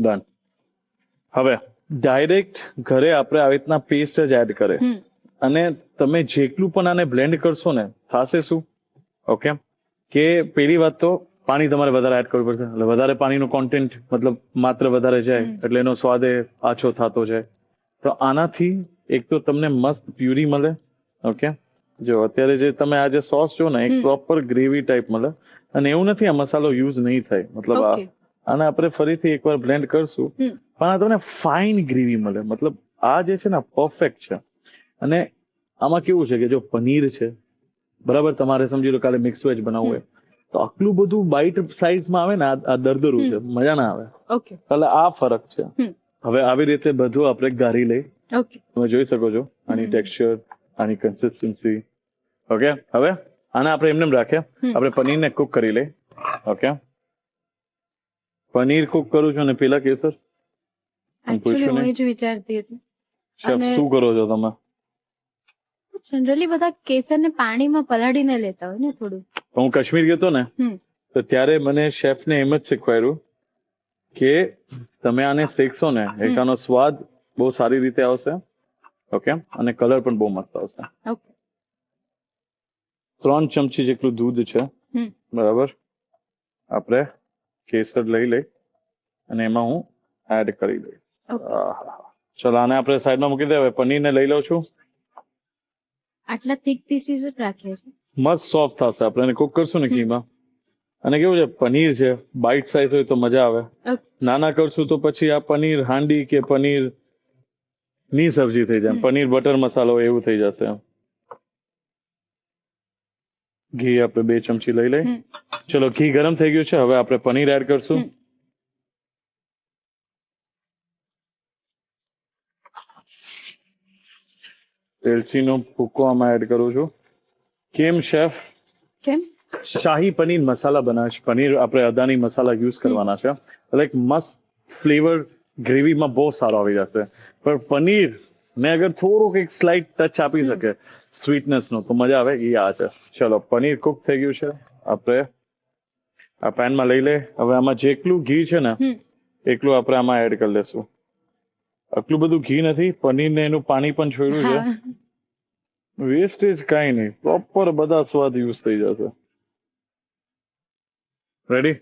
ડન. હવે ડાયરેક્ટ ઘરે આપણે આવી રીતના પેસ્ટ જ એડ કરે અને તમે જેટલું પણ આને બ્લેન્ડ કરશો ને થશે શું? ઓકે કે પેલી વાત તો પાણી તમારે વધારે એડ કરવું પડશે, એટલે વધારે પાણીનું કોન્ટેન્ટ મતલબ માત્ર વધારે જાય એટલે એનો સ્વાદ આછો થતો જાય. તો આનાથી એક તો તમને મસ્ત પ્યુરી મળે. ઓકે. જો અત્યારે જે તમે આ જે સોસ જો ને એક પ્રોપર ગ્રેવી ટાઈપ મળે અને એવું નથી આ મસાલો યુઝ નહીં થાય, મતલબ આને આપણે ફરીથી એકવાર બ્લેન્ડ કરશું પણ આ તમને ફાઇન ગ્રેવી મળે. મતલબ આ જે છે ને પરફેક્ટ છે. અને આમાં કેવું છે કે જો પનીર છે બરાબર, તમારે સમજી લો કાલે મિક્સ વેજ બનાવવું હોય તો આટલું બધું બાઈટ સાઇઝમાં આવે ને આ દરદરું છે, મજા ના આવે. ઓકે. એટલે આ ફરક છે. હવે આવી રીતે બધું આપણે ગાળી લઈ. ઓકે. તમે જોઈ શકો છો આની ટેક્સચર, આની કન્સિસ્ટન્સી. ઓકે. હવે આને આપણે એમને રાખીએ, આપણે પનીરને કુક કરી લઈ. ઓકે. પનીર કુક કરું છું અને પેલા કેસર એકચ્યુઅલી હું જ વિચારતી હતી શેફ શું કરો છો તમે? જનરલી બધા કેસરને પાણીમાં પલાળીને લેતા હોય ને થોડું. હું કાશ્મીર ગયો હતો ને તો ત્યારે મને શેફને એમ જ શીખવાડ્યું કે તમે આને શેકશો ને એક આનો સ્વાદ બહુ સારી રીતે આવશે. ઓકે. અને કલર પણ બહુ મસ્ત આવશે. ઓકે. 3 ચમચી જેટલું દૂધ છે બરાબર, આપણે કેસર લઈ અને એમાં હું એડ કરી દઈશ. ચલો આને આપણે સાઈડમાં મૂકી દે. હવે પનીરને લઈ લઉં છું. આટલા થીક પીસીસ જ રાખીએ છીએ. મસ્ત સોફ્ટ થશે. આપણે એને કુક કરશું ને ઘીમાં. અને કેવું છે પનીર છે બાઈટ સાઈઝ હોય તો મજા આવે, નાના કરશું તો પછી આ પનીર હાંડી કે પનીર ની સબ્જી થઈ જાય, પનીર બટર મસાલો એવું થઈ જશે. ઘી આપણે 2 ચમચી લઈ લઈએ. ચલો ઘી ગરમ થઈ ગયું છે, હવે આપણે પનીર એડ કરશું. એલચીનો ભૂકો આમાં એડ કરું છું. કેમ શેફ? કેમ? શાહી પનીર મસાલા બનાવે છે. પનીર આપણે અદાની મસાલા યુઝ કરવાના છે, એટલે એક મસ્ત ફ્લેવર ગ્રેવીમાં બહુ સારો આવી જશે. પણ પનીર ને અગર થોડુંક એક સ્લાઇટ ટચ આપી શકે સ્વીટનેસ નો તો મજા આવે. એ આ છે. ચલો પનીર કુક થઈ ગયું છે, આપણે આ પેનમાં લઈ લે. હવે આમાં જેટલું ઘી છે ને એટલું આપણે આમાં એડ કરી લેશું. આટલું બધું ઘી નથી, પનીર ને એનું પાણી પણ છોડ્યું છે. વેસ્ટેજ કાંઈ નહીં, પ્રોપર બધા સ્વાદ યુઝ થઈ જશે. રેડી?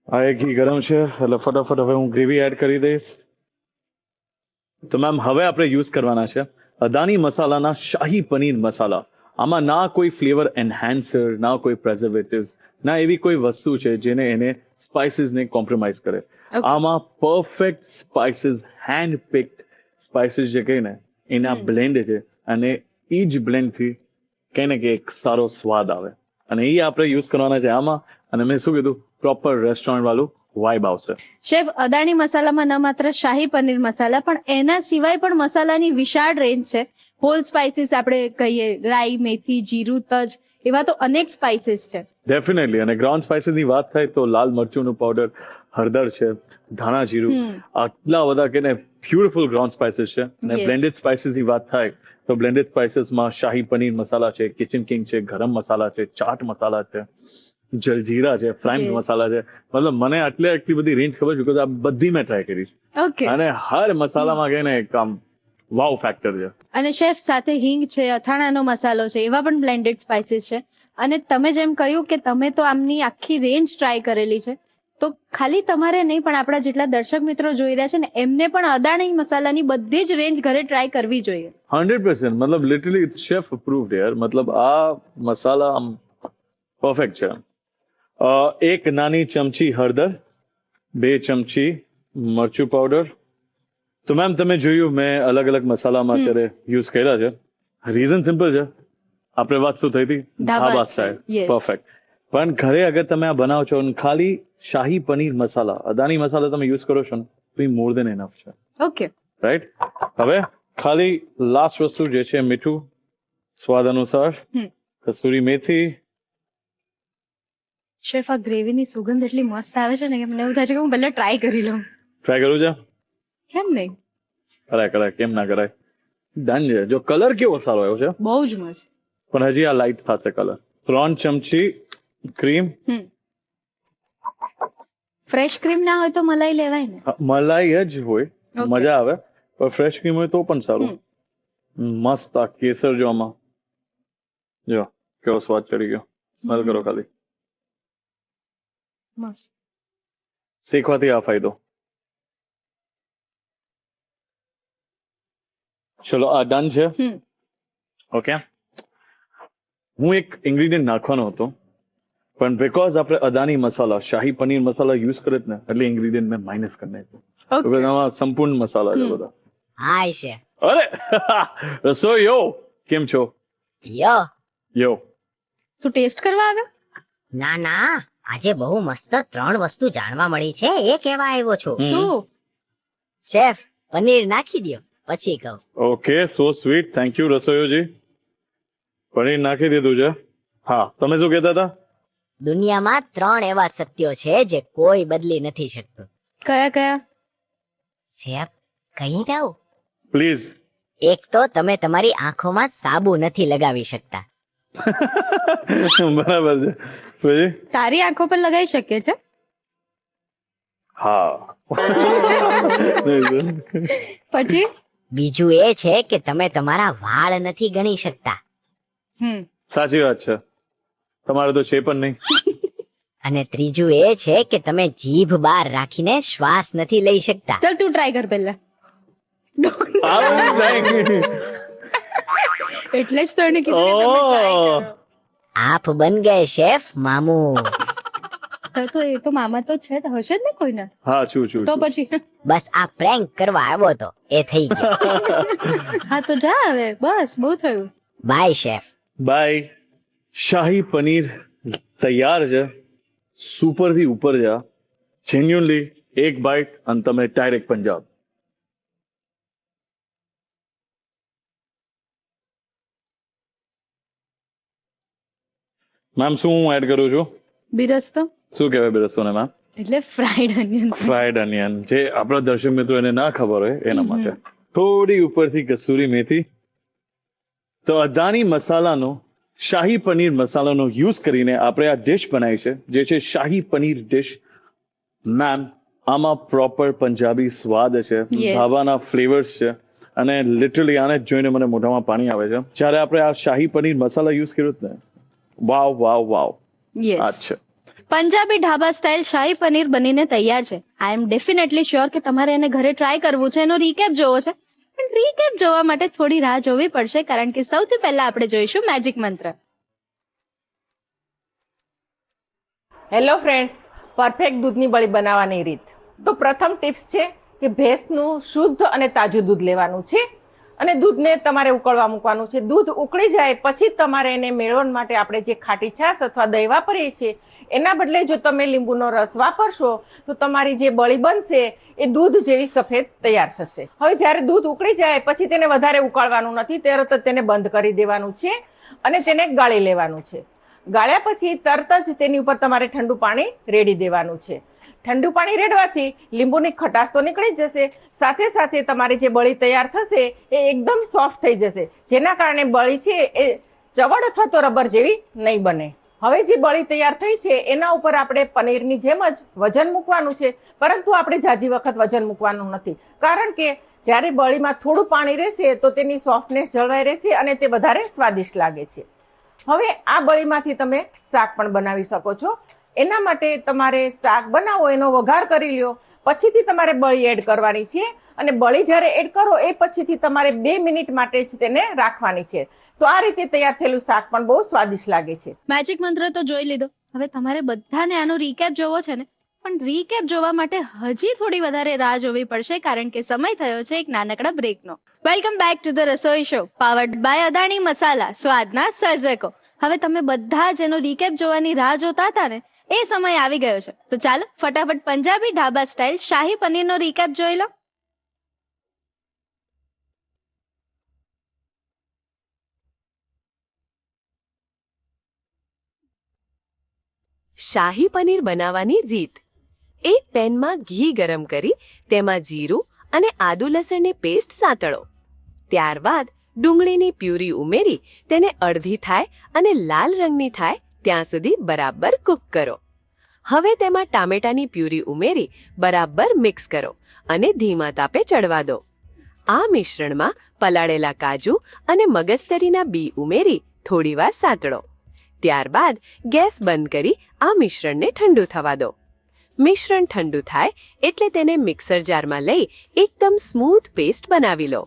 હા, એ ઘી ગરમ છે એટલે ફટાફટ હવે હું ગ્રેવી એડ કરી દઈશ. તો મેમ હવે આપણે યુઝ કરવાના છે અદાની મસાલાના શાહી પનીર મસાલા. આમાં ના કોઈ ફ્લેવર એન્હાન્સર, ના કોઈ પ્રેઝર્વેટિવ્સ, ના એવી કોઈ વસ્તુ છે જેને એને સ્પાઇસીસને કોમ્પ્રોમાઇઝ કરે. આમાં perfect spices, hand picked spices જે કહીને એના બ્લેન્ડ છે, અને એ જ બ્લેન્ડથી કંઈ ને કંઈ એક સારો સ્વાદ આવે. અને એ આપણે યુઝ કરવાના છે આમાં. અને મેં શું કીધું, પ્રોપર રેસ્ટોરન્ટ વાળું વાઇબ આવશે. શેફ, અદાણી મસાલામાં ન માત્ર શાહી પનીર મસાલા પણ એના સિવાય પણ મસાલાની વિશાળ રેન્જ છે. હોલ સ્પાઇસીસ આપણે કહીએ, રાઈ, મેથી, જીરું, તજ, એવા તો અનેક સ્પાઇસીસ છે. ડેફિનેટલી. અને ગ્રાઉન્ડ સ્પાઇસીસ ની વાત થાય તો લાલ મરચુંનું પાવડર, હળદર છે, ધાણા જીરું, આટલા બધા કે ને બ્યુટીફુલ ગ્રાઉન્ડ સ્પાઇસીસ છે. અને બ્લેન્ડેડ સ્પાઇસીસ ની વાત થાય તો બ્લેન્ડેડ સ્પાઇસીસમાં શાહી પનીર મસાલા છે, કિચન કિંગ છે, ગરમ મસાલા છે, ચાટ મસાલા છે, જલજીરા છે, ફ્રાઈડ મસાલા છે. મતલબ મને આટલી બધી રેન્જ ખબર છે, આ બધી મેં ટ્રાય કરી છે. ઓકે. અને હર મસાલામાં કઈ ને એક આમ વાવ ફેક્ટર છે. અને શેફ સાથે હિંગ છે, અથાણાનો મસાલો છે, એવા પણ બ્લેન્ડેડ સ્પાઇસીસ છે. અને તમે જેમ કહ્યું કે તમે તો આમની આખી રેન્જ ટ્રાય કરેલી છે, તો ખાલી તમારે નહીં પણ આપણા જેટલા દર્શક મિત્રો જોઈ રહ્યા છે ને, એમને પણ અદાણી મસાલાની બધી જ રેન્જ ઘરે ટ્રાય કરવી જોઈએ. 100%. મતલબ લિટરલી ઇટ્સ શેફ અપ્રૂવ્ડ યાર. મતલબ આ મસાલા આમ પરફેક્ટ છે. 1 નાની ચમચી હળદર, 2 ચમચી મરચું પાવડર. તો મેમ તમે જોયું મેં અલગ અલગ મસાલામાં અત્યારે યુઝ કર્યા છે. રીઝન સિમ્પલ છે, આપણે વાત શું થઈ હતી, ધાબા સ્ટાઇલ. પરફેક્ટ. પણ ઘરે અગર તમે આ બનાવો છો અને ખાલી શાહી પનીર મસાલા, અદાની મસાલા તમે યુઝ કરો છો ને, તો એ મોર દેન એનફ છે. ઓકે. રાઈટ? હવે ખાલી લાસ્ટ વસ્તુ જે છે મીઠું સ્વાદ અનુસાર, કસૂરી મેથી. શેફ, આ ગ્રેવીની સુગંધ એટલી મસ્ત આવે છે ને કે મને એવું થાય છે કે હું પહેલા ટ્રાય કરી લઉં. ટ્રાય કરવું છે? કેમ નહીં? કરાય, કેમ ના કરાય. ડન છે. જો કલર કેવો સારો આવ્યો છે, બહુ જ મસ્ત. પણ હજી આ લાઈટ થશે કલર. 3 ચમચી ક્રીમ. ફ્રેશ ક્રીમ ના હોય તો મલાઈ લેવાય ને? મલાઈ જ હોય, મજા આવે. પણ ફ્રેશ ક્રીમ હોય તો પણ સારું. મસ્ત આ કેસર જો આમાં, જો કેવો સ્વાદ ચડી ગયો. સ્મેલ કરો ખાલી. મસ્ત. શેકવાથી આ ફાયદો. ચલો આ ડન છે. ઓકે. હું એક ઇન્ગ્રેડિયન્ટ નાખવાનો હતો, પણ બીકોઝ આપણે અદાની મસાલા, શાહી પનીર મસાલા યુઝ કરે ને, એટલે ઇન્ગ્રેડિયન્ટ મેં માઇનસ કરી નાખ્યું. આમાં સંપૂર્ણ મસાલા છે બધા. હાય છે. અરે રસોઈ યો, કેમ છો? યો. તું ટેસ્ટ કરવા આવ્યો? ના ના, આજે બહુ મસ્ત 3 વસ્તુ જાણવા મળી છે, એ કહેવા આવ્યો છું. શું? શેફ, પનીર નાખી દ્યો પછી કહું. Okay, so sweet. Thank you રસોઈયોજી. પનીર નાખી દીધું છે. હા, તમે શું કહેતા હતા? દુનિયામાં 3 એવા સત્યો છે જે કોઈ બદલી નથી શકતું. કયા કયા? શેફ, કહી દઉં? પ્લીઝ. એક તો તમે તમારી આંખોમાં સાબુ નથી લગાવી શકતા. બરાબર છે. પછી? તારી આંખો પર લગાવી શકીએ છે? હા. પછી? બીજું એ છે કે તમે તમારા વાળ નથી ગણી શકતા. સાચી વાત છે, તમારે તો છે પણ નહીં. અને ત્રીજું એ છે કે તમે જીભ બહાર રાખીને શ્વાસ નથી લઈ શકતા. ચાલ તું ટ્રાય કર પહેલા. એટલે જ તો એને કીધું કે તમે try કરો. આપ બન ગયે શેફ મામુ. તો એ તો મામા તો છે, તો હશે જ ને કોઈને. હા, છું તો પછી બસ આ પ્રેન્ક કરવા આવ્યો તો એ થઈ ગયો. હા તો જા હવે, બસ બહુ થયું. Bye chef. Bye. Shahi paneer તૈયાર છે, સુપરથી ઉપર છે, જેન્યુઅનલી એક બાઇટ અને તમે ડાયરેક્ટ પંજાબ. મેમ શું હું એડ કરું છું? બિરસ્તો શું કહેવાય બેરસોને મેમ? એટલે ફ્રાઈડ ઓનિયન. ફ્રાઈડ અનિયન, જે આપણા દર્શક મિત્રો એને ના ખબર હોય એના માટે. થોડી ઉપરથી કસૂરી મેથી. તો અદાની મસાલાનો શાહી પનીર મસાલાનો યુઝ કરીને આપણે આ ડિશ બનાવી છે, જે છે શાહી પનીર ડિશ. મેમ, આમાં પ્રોપર પંજાબી સ્વાદ છે, Yes. ધાબાના ફ્લેવર્સ છે, અને લિટરલી આને જ જોઈને મને મોઢામાં પાણી આવે છે જ્યારે આપણે આ શાહી પનીર મસાલા યુઝ કર્યો ને. વાવ વાવ વાવ. યસ. અચ્છા, પંજાબી ઢાબા સ્ટાઇલ શાહી પનીર બનીને તૈયાર છે. આઈ એમ ડેફિનેટલી શ્યોર કે તમારે એને ઘરે ટ્રાય કરવું છે, એનો રીકેપ જોવો છે. પણ રીકેપ જોવા માટે થોડી રાહ જોવી પડશે, કારણ કે સૌથી પહેલા આપણે જોઈશું મેજિક મંત્ર. હેલો ફ્રેન્ડ્સ, પરફેક્ટ દૂધની બળી બનાવવાની રીત. તો પ્રથમ ટિપ્સ છે કે ભેંસનું શુદ્ધ અને તાજું દૂધ લેવાનું છે અને દૂધને તમારે ઉકળવા મૂકવાનું છે. દૂધ ઉકળી જાય પછી તમારે એને મેળવણ માટે આપણે જે ખાટી છાશ અથવા દહીં વાપરીએ છીએ એના બદલે જો તમે લીંબુનો રસ વાપરશો તો તમારી જે બળી બનશે એ દૂધ જેવી સફેદ તૈયાર થશે. હવે જ્યારે દૂધ ઉકળી જાય પછી તેને વધારે ઉકાળવાનું નથી, તરત જ તેને બંધ કરી દેવાનું છે અને તેને ગાળી લેવાનું છે. ગાળ્યા પછી તરત જ તેની ઉપર તમારે ઠંડુ પાણી રેડી દેવાનું છે. ઠંડુ પાણી રેડવાથી લીંબુની ખટાશ તો નીકળી જ જશે, સાથે સાથે તમારી જે બળી તૈયાર થશે એ એકદમ સોફ્ટ થઈ જશે, જેના કારણે બળી છે એ ચવડ અથવા તો રબર જેવી નહીં બને. હવે જે બળી તૈયાર થઈ છે એના ઉપર આપણે પનીરની જેમ જ વજન મૂકવાનું છે, પરંતુ આપણે ઝાઝી વખત વજન મૂકવાનું નથી, કારણ કે જ્યારે બળીમાં થોડું પાણી રહેશે તો તેની સોફ્ટનેસ જળવાઈ રહેશે અને તે વધારે સ્વાદિષ્ટ લાગે છે. હવે આ બળીમાંથી તમે શાક પણ બનાવી શકો છો. એના માટે તમારે શાક બનાવો એનો વઘાર કરી લ્યો, પછીથી તમારે બળી એડ કરવાની છે અને બળી જ્યારે એડ કરો એ પછીથી તમારે 2 મિનિટ માટે જ તેને રાખવાની છે. તો આ રીતે તૈયાર થયેલું શાક પણ બહુ સ્વાદિષ્ટ લાગે છે. મેજિક મંત્ર તો જોઈ લીધો, હવે તમારે બધાને આનો રીકેપ જોવો છે ને, પણ રીકેપ જોવા માટે હજી થોડી વધારે રાહ જોવી પડશે, કારણ કે સમય થયો છે એક નાનકડા બ્રેકનો. Welcome back to the Rasoi show, powered by Adani masala, સ્વાદના સર્જકો. હવે તમે બધા જ એનો રીકેપ જોવાની રાહ જોતા હતા ને, એ સમય આવી ગયો છે. તો ચાલો ફટાફટ પંજાબી ઢાબા સ્ટાઇલ શાહી પનીરનો રીકેપ જોઈ લો. શાહી પનીર બનાવવાની રીત. એક પેનમાં ઘી ગરમ કરી તેમાં જીરું અને આદુ લસણની પેસ્ટ સાંતળો. ત્યારબાદ ડુંગળીની પ્યુરી ઉમેરી તેને અડધી થાય અને લાલ રંગની થાય ત્યાં સુધી બરાબર કૂક કરો. હવે તેમાં ટામેટાની પ્યુરી ઉમેરી બરાબર મિક્સ કરો અને ધીમા તાપે ચડવા દો. આ મિશ્રણમાં પલાળેલા કાજુ અને મગજતરીના બી ઉમેરી થોડીવાર સાંતળો. ત્યારબાદ ગેસ બંધ કરી આ મિશ્રણને ઠંડુ થવા દો. મિશ્રણ ઠંડુ થાય એટલે તેને મિક્સર જારમાં લઈ એકદમ સ્મૂથ પેસ્ટ બનાવી લો.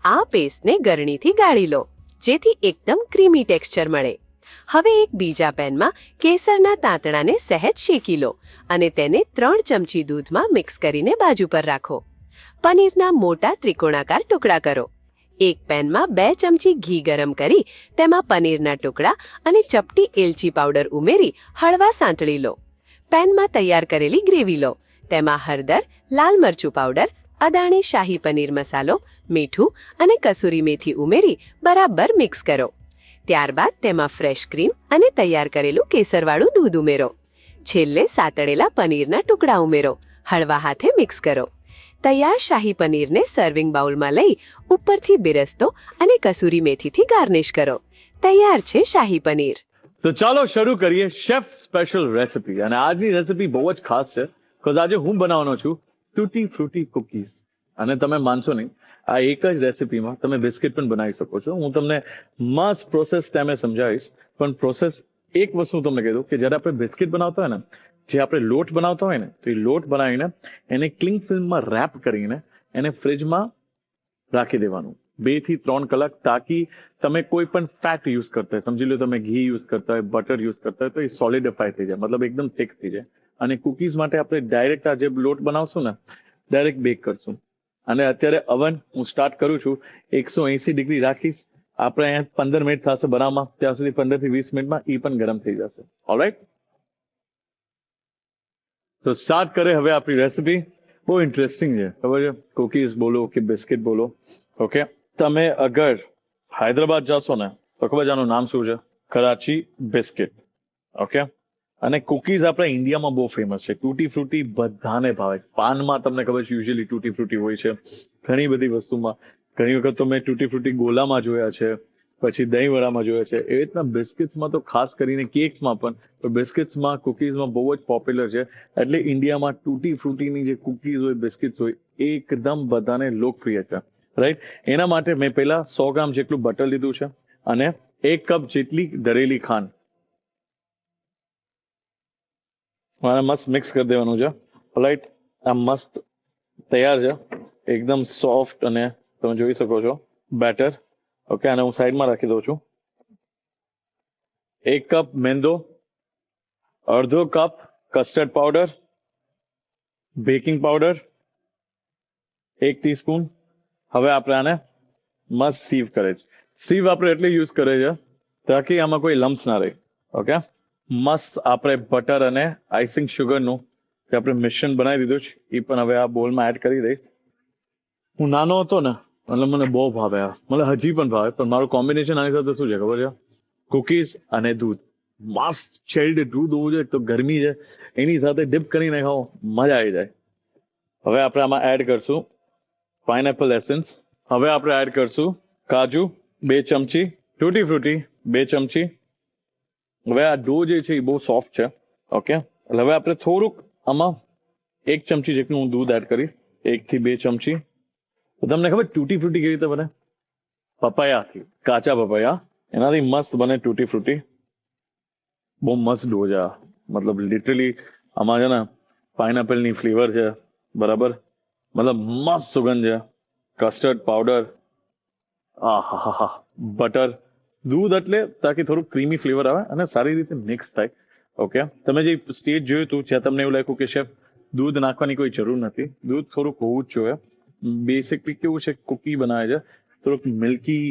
આ પેસ્ટને ગરણીથી ગાળી લો, જેથી એકદમ ક્રીમી ટેક્સચર મળે. હવે એક બીજા પેનમાં કેસરના તાંતણાને સહેજ શેકી લો અને તેને 3 ચમચી દૂધમાં મિક્સ કરીને બાજુ પર રાખો. પનીરના મોટા ત્રિકોણાકાર ટુકડા કરો. એક પેનમાં 2 ચમચી ઘી ગરમ કરી તેમાં પનીરના ટુકડા અને ચપટી એલચી પાવડર ઉમેરી હળવા સાંતળી લો. પેનમાં તૈયાર કરેલી ગ્રેવી લો. તેમાં હળદર, લાલ મરચું પાવડર, અદાણી શાહી પનીર મસાલો, મીઠું અને કસૂરી મેથી ઉમેરી બરાબર મિક્સ કરો. ત્યારબાદ તેમાં ફ્રેશ ક્રીમ અને તૈયાર કરેલું કેસરવાળું દૂધ ઉમેરો. છેલ્લે સાતળેલા પનીરના ટુકડા ઉમેરો. હળવા હાથે મિક્સ કરો. તૈયાર શાહી પનીરને સર્વિંગ બાઉલમાં લઈ ઉપરથી બિરસ્તો અને કસૂરી મેથીથી ગાર્નિશ કરો. તૈયાર છે શાહી પનીર. તો ચાલો શરૂ કરીએ શેફ સ્પેશિયલ રેસિપી. અને આજની રેસિપી બહુ જ ખાસ છે, because આજે હું બનાવવાનો છું ટૂટી ફ્રૂટી કુકીઝ. અને તમે માનશો નહીં, આ એક જ રેસિપીમાં તમે બિસ્કિટ પણ બનાવી શકો છો. હું તમને મસ્ત પ્રોસેસ ટાઈમે સમજાવીશ, પણ પ્રોસેસ એક વસ્તુ હું તમને કહી દઉં કે જ્યારે આપણે બિસ્કિટ બનાવતા હોય ને, જે આપણે લોટ બનાવતા હોય ને, તો એ લોટ બનાવીને એને ક્લિંગ ફિલ્મમાં રેપ કરીને એને ફ્રિજમાં રાખી દેવાનું 2 થી 3 કલાક, તાકી તમે કોઈ પણ ફેટ યુઝ કરતા હોય, સમજી લો તમે ઘી યુઝ કરતા હોય, બટર યુઝ કરતા હોય, તો એ સોલિડિફાય થઈ જાય, મતલબ એકદમ થિક થઈ જાય. અને કુકીઝ માટે આપણે ડાયરેક્ટ આ જે લોટ બનાવશું ને, ડાયરેક્ટ બેક કરશું. અને અત્યારે અવન હું સ્ટાર્ટ કરું છું, 180 ડિગ્રી રાખીશ. આપણે અહીંયા 15 મિનિટ થશે બનાવવામાં, ત્યાં સુધી 15 થી 20 મિનિટમાં એ પણ ગરમ થઈ જશે. ઓલરાઈટ, તો સ્ટાર્ટ કરે હવે આપણી રેસીપી. બહુ ઇન્ટરેસ્ટિંગ છે, ખબર છે? કુકીઝ બોલો કે બિસ્કિટ બોલો, ઓકે. તમે અગર હૈદરાબાદ જશો ને તો ખબર છે આનું નામ શું છે? Karachi biscuit, okay. અને કુકીઝ આપણા ઇન્ડિયામાં બહુ ફેમસ છે. તૂટી ફ્રૂટી બધાને ભાવે. પાનમાં તમને ખબર છે યુઝ્યુઅલી તૂટી ફ્રૂટી હોય છે, ઘણી બધી વસ્તુમાં. ઘણી વખત તો મેં તૂટી ફ્રૂટી ગોલામાં જોયા છે, પછી દહીંવડામાં જોયા છે. એવી રીતના બિસ્કિટ્સમાં તો ખાસ કરીને કેક્સમાં પણ, બિસ્કિટ્સમાં કુકીઝમાં બહુ જ પોપ્યુલર છે. એટલે ઇન્ડિયામાં તૂટી ફ્રૂટીની જે કુકીઝ હોય, બિસ્કિટ્સ હોય, એ એકદમ બધાને લોકપ્રિય છે, રાઈટ. એના માટે મેં પહેલા 100 ગ્રામ જેટલું બટર લીધું છે અને 1 કપ જેટલી દળેલી ખાંડ મારે મસ્ત મિક્સ કરી દેવાનું છે. રાઈટ, આ મસ્ત તૈયાર છે, એકદમ સોફ્ટ અને તમે જોઈ શકો છો બેટર. ઓકે, અને હું સાઈડમાં રાખી દઉં છું. 1 કપ મેંદો, અડધો cup custard powder, baking powder 1 teaspoon. હવે આપણે આને મસ્ત સીવ કરે છે. સીવ આપણે એટલે યુઝ કરે છે તાકી આમાં કોઈ લમ્સ ના રહે. ઓકે, મસ્ત આપણે બટર અને આઈસિંગ શુગરનું જે આપણે મિશ્રણ બનાવી દીધું છે એ પણ હવે આ બોલમાં એડ કરી દઈશ. હું નાનો હતો ને એટલે મને બહુ ભાવે, મને હજી પણ ભાવે, પણ મારું કોમ્બિનેશન આની સાથે શું છે ખબર છે? કુકીઝ અને દૂધ. મસ્ત ચિલ્ડ દૂધ હોવું જોઈએ, તો ગરમી છે, એની સાથે ડિપ કરીને ખાઓ, મજા આવી જાય. હવે આપણે આમાં એડ કરશું પાઇનેપલ એસેન્સ. હવે આપણે એડ કરશું કાજુ 2 ચમચી, તૂટી ફ્રૂટી 2 ચમચી. હવે આ ડો જે છે એ બહુ સોફ્ટ છે, ઓકે. એટલે હવે આપણે થોડુંક આમાં 1 ચમચી જેટલું હું દૂધ એડ કરીશ, 1 થી 2 ચમચી. તો તમને ખબર તૂટી ફ્રૂટી કેવી રીતે બને? પપૈયાથી, કાચા પપૈયા, એનાથી મસ્ત બને તૂટી ફ્રૂટી. બહુ મસ્ત ડો છે આ, મતલબ લિટરલી આમાં છે ને પાઇનેપલની ફ્લેવર છે, બરાબર, મતલબ મસ્ત સુગંધ છે. કસ્ટર્ડ પાવડર, આહાહા, બટર, દૂધ એટલે તાકી થોડું ક્રીમી ફ્લેવર આવે અને સારી રીતે મિક્સ થાય. ઓકે, તમે જે સ્ટેજ જોયું હતું જ્યાં તમને એવું લાગ્યું કે શેફ દૂધ નાખવાની કોઈ જરૂર નથી, દૂધ થોડુંક હોવું જ જોઈએ. બેસિકલી કેવું છે, કુકી બનાવે છે, થોડુંક મિલ્કી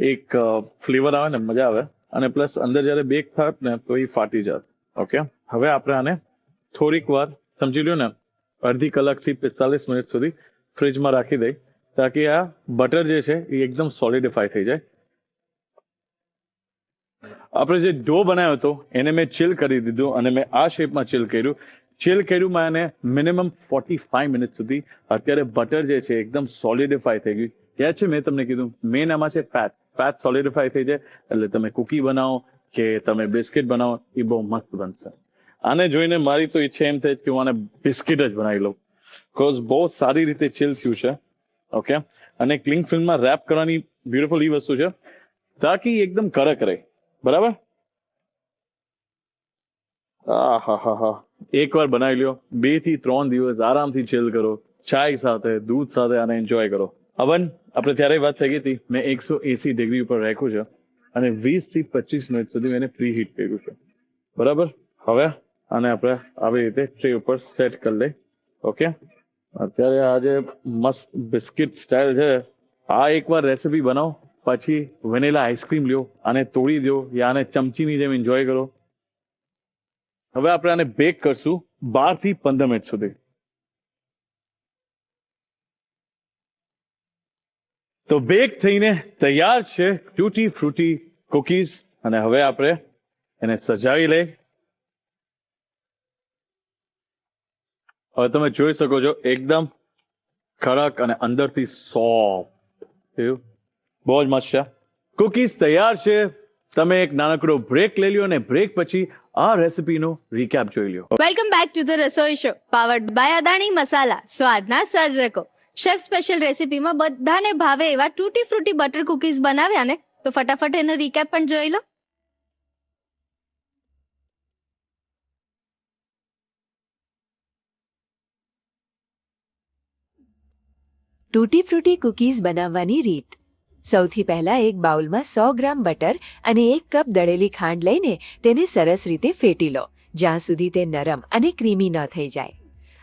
એક ફ્લેવર આવે ને મજા આવે. અને પ્લસ અંદર જ્યારે બેક થાત ને તો એ ફાટી જાત. ઓકે, હવે આપણે આને થોડીક વાર સમજી લ્યો ને અડધી કલાકથી 45 મિનિટ સુધી ફ્રીજમાં રાખી દઈ તાકી આ બટર જે છે એ એકદમ સોલિડિફાય થઈ જાય. આપણે જે ડો બનાવ્યો હતો એને મેં ચિલ કરી દીધું અને મેં આ શેપમાં ચિલ કર્યું. ચિલ કર્યું માં એને મિનિમમ 45 મિનિટ સુધી. અત્યારે બટર જે છે એકદમ સોલિડિફાય થઈ ગયું. યાદ છે મેં તમને કીધું મેન આમાં છે ફેટ. ફેટ સોલિડિફાય થઈ જાય એટલે તમે કુકી બનાવો કે તમે બિસ્કિટ બનાવો એ બહુ મસ્ત બનશે. આને જોઈને મારી તો ઈચ્છા એમ થાય કે હું આને બિસ્કિટ જ બનાવી લઉં, બીકોઝ બહુ સારી રીતે ચિલ થયું છે. ઓકે, અને ક્લિંગ ફિલ્મમાં રેપ કરવાની બ્યુટીફુલ એ વસ્તુ છે તાકી એકદમ કડક રહે, બરાબર. હા, એકવાર બનાવી લ્યો, 2 થી 3 દિવસ આરામથી ચિલ કરો, ચાય સાથે, દૂધ સાથે આને એન્જોય કરો. અવન આપણે ત્યારે વાત થઈ ગઈ હતી, મેં 180 ડિગ્રી ઉપર રાખ્યું છે અને 20 થી 25 મિનિટ સુધી મેં એને પ્રી હીટ કર્યું છે, બરાબર. હવે આને આપણે આવી રીતે ટ્રે ઉપર સેટ કરી લઈએ. ઓકે, અત્યારે આ જે મસ્ત બિસ્કિટ સ્ટાઇલ છે, આ એકવાર રેસીપી બનાવો, પછી વેનીલા આઈસ્ક્રીમ લ્યો, આને તોડી દો યા આને ચમચીની જેમ એન્જોય કરો. હવે આપણે આને બેક કરશું 12 થી 15 મિનિટ સુધી. તો બેક થઈને તૈયાર છે ટૂટી ફ્રૂટી કુકીઝ. અને હવે આપણે એને સજાવી લઈએ. હવે તમે જોઈ શકો છો એકદમ કડક અને અંદરથી સોફ્ટ, બહુ જ મસ્ત છે. કુકીઝ તૈયાર છે. તમે એક નાનકડો બ્રેક લઈ લ્યો અને બ્રેક પછી આ રેસીપીનો રીકેપ જોઈ લ્યો. Welcome back to the Rasoi show powered by Adani masala, સ્વાદના સર્જકો. શેફ સ્પેશિયલ રેસીપીમાં બધાને ભાવે એવા તૂટી ફ્રૂટી બટર કુકીઝ બનાવ્યા ને, તો ફટાફટ એનો રીકેપ પણ જોઈ લો. તૂટી ફ્રૂટી કૂકીઝ બનાવવાની રીત. સૌથી પહેલા એક બાઉલમાં 100 ગ્રામ બટર અને 1 કપ દળેલી ખાંડ લઈને તેને સરસ રીતે ફેટી લો, જ્યાં સુધી તે નરમ અને ક્રીમી ન થઈ જાય.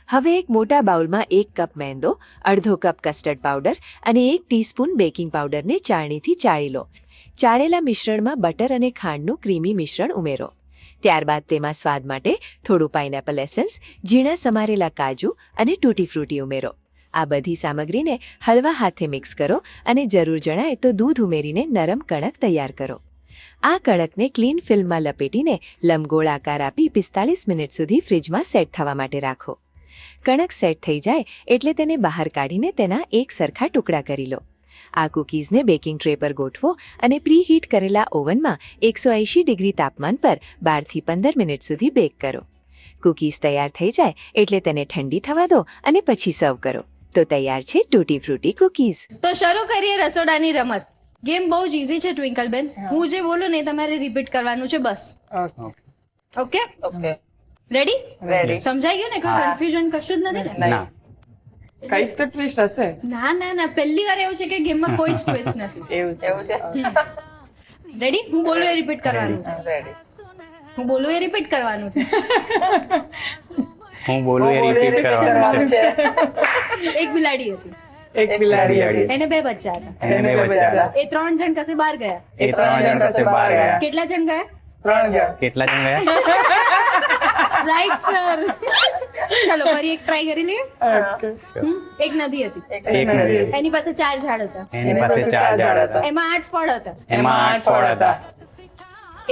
હવે એક મોટા બાઉલમાં 1 કપ મેંદો, અડધો કપ કસ્ટર્ડ પાવડર અને 1 ટીસ્પૂન બેકિંગ પાવડરને ચાળણીથી ચાળી લો. ચાળેલા મિશ્રણમાં બટર અને ખાંડનું ક્રીમી મિશ્રણ ઉમેરો. ત્યારબાદ તેમાં સ્વાદ માટે થોડું પાઇનેપલ એસન્સ, ઝીણા સમારેલા કાજુ અને તૂટી ફ્રૂટી ઉમેરો. આ બધી સામગ્રીને હળવા હાથે મિક્સ કરો અને જરૂર જણાય તો દૂધ ઉમેરીને નરમ કણક તૈયાર કરો. આ કણકને ક્લીન ફિલ્મમાં લપેટીને લંબગોળ આકાર આપી 45 મિનિટ સુધી ફ્રીજમાં સેટ થવા માટે રાખો. કણક સેટ થઈ જાય એટલે તેને બહાર કાઢીને તેના એક સરખા ટુકડા કરી લો. આ કૂકીઝને બેકિંગ ટ્રે પર ગોઠવો અને પ્રીહીટ કરેલા ઓવનમાં 180 ડિગ્રી તાપમાન પર 12 થી 15 મિનિટ સુધી બેક કરો. કૂકીઝ તૈયાર થઈ જાય એટલે તેને ઠંડી થવા દો અને પછી સર્વ કરો. તો તૈયાર છે ટૂટી ફ્રૂટી કૂકીઝ. તો શરૂ કરીએ રસોડાની રમત. ગેમ બહુ જ ઇઝી છે ટ્વિંકલબેન. હું જે બોલું ને એ તમારે રિપીટ કરવાનું છે બસ. Okay okay ready? રેડી. સમજાઈ ગયું ને? કોઈ કન્ફ્યુઝન કશું જ નથી ને? કઈક તો ટ્વિસ્ટ હશે. ના ના ના, પહેલી વાર એવું છે કે ગેમમાં કોઈ જ ટ્વિસ્ટ નથી. એવું છે. રેડી? હું બોલું એ રિપીટ કરવાનું છે. રેડી. હું બોલું એ રિપીટ કરવાનું છે. હું બોલું એ રિપીટ કરવાનું છે. એક બિલાડી હતી, એક બિલાડી હતી. એને 2 બચ્ચા હતા. એને બે બચ્ચા હતા. એ 3 જણ કસે બહાર ગયા. એ 3 જણ કસે બહાર ગયા. કેટલા જણ ગયા? 3 જણ. કેટલા જણ ગયા? Right sir. ચલો ફરી એક ટ્રાય કરી લઈએ. Okay. એક નદી હતી, એક નદી. એની પાસે 4 ઝાડ હતા, એની પાસે 4 ઝાડ હતા. એમાં 8 ફળ હતા. એમાં 8 ફળ હતા.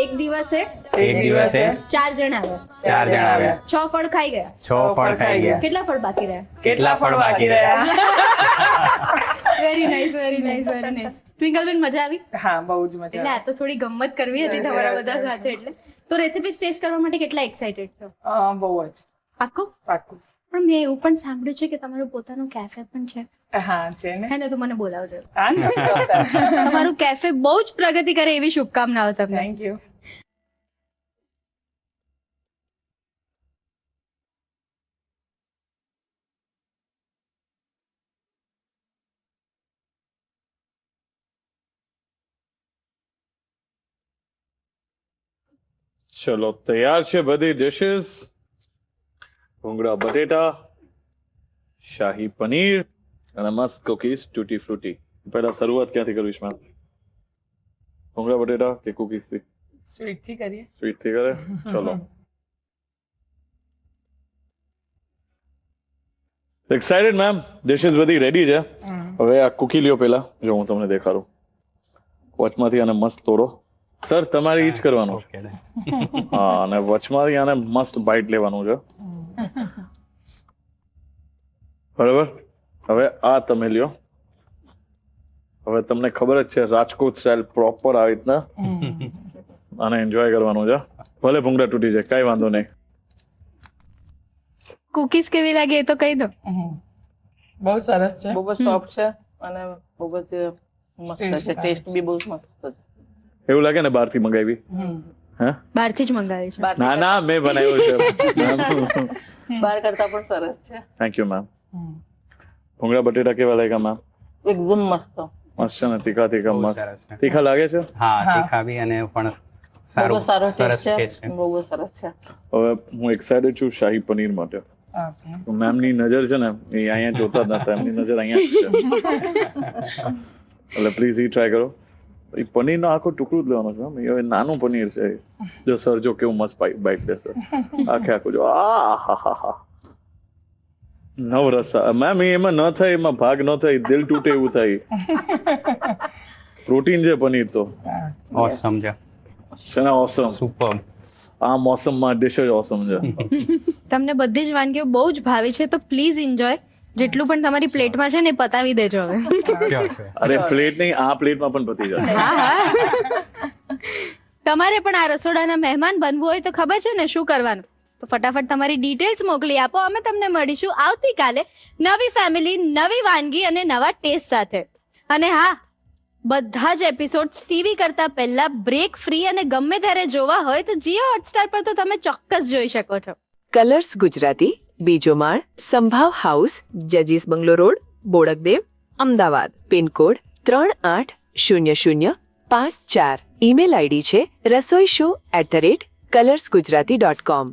એક દિવસે એક દિવસે 4 જણ આવ્યા, 4 જણ આવ્યા. 6 ફળ ખાઈ ગયા. 6 ફળ ખાઈ ગયા. કેટલા ફળ બાકી રહ્યા? કેટલા ફળ બાકી રહ્યા? Very nice, very nice, very nice. ટ્વિંકલબેન મજા આવી? હા, બહુ જ મજા એટલે આ તો થોડી ગમ્મત કરવી હતી તમારા બધા સાથે. એટલે તો રેસીપી ટેસ્ટ કરવા માટે કેટલા એક્સાઇટેડ છો? બહુ જ. પાક્કું? પાક્કું. પણ મેં એવું પણ સાંભળ્યું છે કે તમારું પોતાનું કેફે પણ છે. હા, છે ને. હે ને? તો મને બોલાવજો. હા, ચોક્કસ. તમારું કેફે બહુ જ પ્રગતિ કરે એવી શુભકામનાઓ તમને. Thank you. ચલો તૈયાર છે બધી ડિશિસ. ભૂંગળા બટેટા, શાહી પનીર અને મસ્ત કુકીઝ તૂટી ફ્રૂટી. પહેલા શરૂઆત ક્યાંથી કરવીશ મેમ? ભૂંગળા બટેટા કે કુકીઝ થી? સ્વીટ થી કરીએ. સ્વીટ થી કરે? ચલો. Excited ma'am? ડિશિસ બધી રેડી છે. હવે આ કુકી લ્યો પેલા, જો હું તમને દેખાડું. વચમાંથી આને મસ્ત તોડો. સર તમારે ઈ જ કરવાનું. હા, અને વચમાંથી આને મસ્ત બાઈટ લેવાનું છે. બરાબર. હવે આ તમે લ્યો. હવે તમને ખબર જ છે રાજકોટ સ્ટાઇલ પ્રોપર આવી રીતના આને એન્જોય કરવાનું છે. ભલે ભૂંગળા તૂટી જાય, કઈ વાંધો નહીં. કુકીઝ કેવી લાગે એ તો કહી દો. બહુ સરસ છે. બહુ જ સોફ્ટ છે અને બહુ જ મસ્ત છે. ટેસ્ટ બી બહુ મસ્ત છે. એવું લાગે ને બહારથી મંગાવી? હે? બહારથી જ મંગાવી છે. ના ના, મેં બનાવ્યું છે. બહાર કરતા પણ સરસ છે. Thank you ma'am. ભૂંગળા બટેટા કેવા લાગ્યા મેમ? એકદમ મસ્ત. મસ્ત છે ને? તીખા તીખા બહુ મસ્ત. સરસ છે. તીખા લાગે છે? હા, તીખા બી અને પણ બહુ સારો સરસ ટેસ્ટ છે. ટેસ્ટ છે. બહુ જ સરસ છે. હવે હું એક્સાઇટેડ છું શાહી પનીર માટે. મેમની નજર છે ને એ અહીંયા જોતા જ નતા, એમની નજર અહીંયા જ છે. એટલે પ્લીઝ ઈ ટ્રાય કરો. એ પનીરનો આખો ટુકડું જ લેવાનો છે. એ નાનું પનીર છે. જો સર જો કેવું મસ્ત બાઈટ લેશે આખે આખું. જો આ હા હા હા, નવરસા મેમ. એમાં ન થાય, એમાં ભાગ ન થાય, દિલ તૂટે એવું થાય. પ્રોટીન છે પનીર તો. ઓસમ છે. છે ને? ઓસમ. સુપર. આ મોસમમાં ડિશ જ ઓસમ છે. તમને બધી જ વાનગીઓ બહુ જ ભાવી છે તો પ્લીઝ એન્જોય. જેટલું પણ તમારી પ્લેટમાં છે ને એ પતાવી દેજો હવે. અરે પ્લેટ નહીં, આ પ્લેટમાં પણ પતી જાય. હા હા. તમારે પણ આ રસોડાના મહેમાન બનવું હોય તો ખબર છે ને શું કરવાનું. તો ફટાફટ તમારી ડિટેલ્સ મોકલી આપો. અમે તમને મળીશું આવતીકાલે નવી ફેમિલી, નવી વાનગી અને નવા ટેસ્ટ સાથે. અને હા, બધા જ એપિસોડ્સ ટીવી કરતા પહેલા બ્રેક ફ્રી અને ગમે ત્યારે જોવા હોય તો જીઓ હોટસ્ટાર પર તો તમે ચોક્કસ જોઈ શકો છો. કલર્સ ગુજરાતી, બીજો માળ, સંભાવ હાઉસ, જજીસ bungalow road, Bodakdev, Ahmedabad. Pincode 380054. Email ID છે rasoishow@colorsgujarati.com.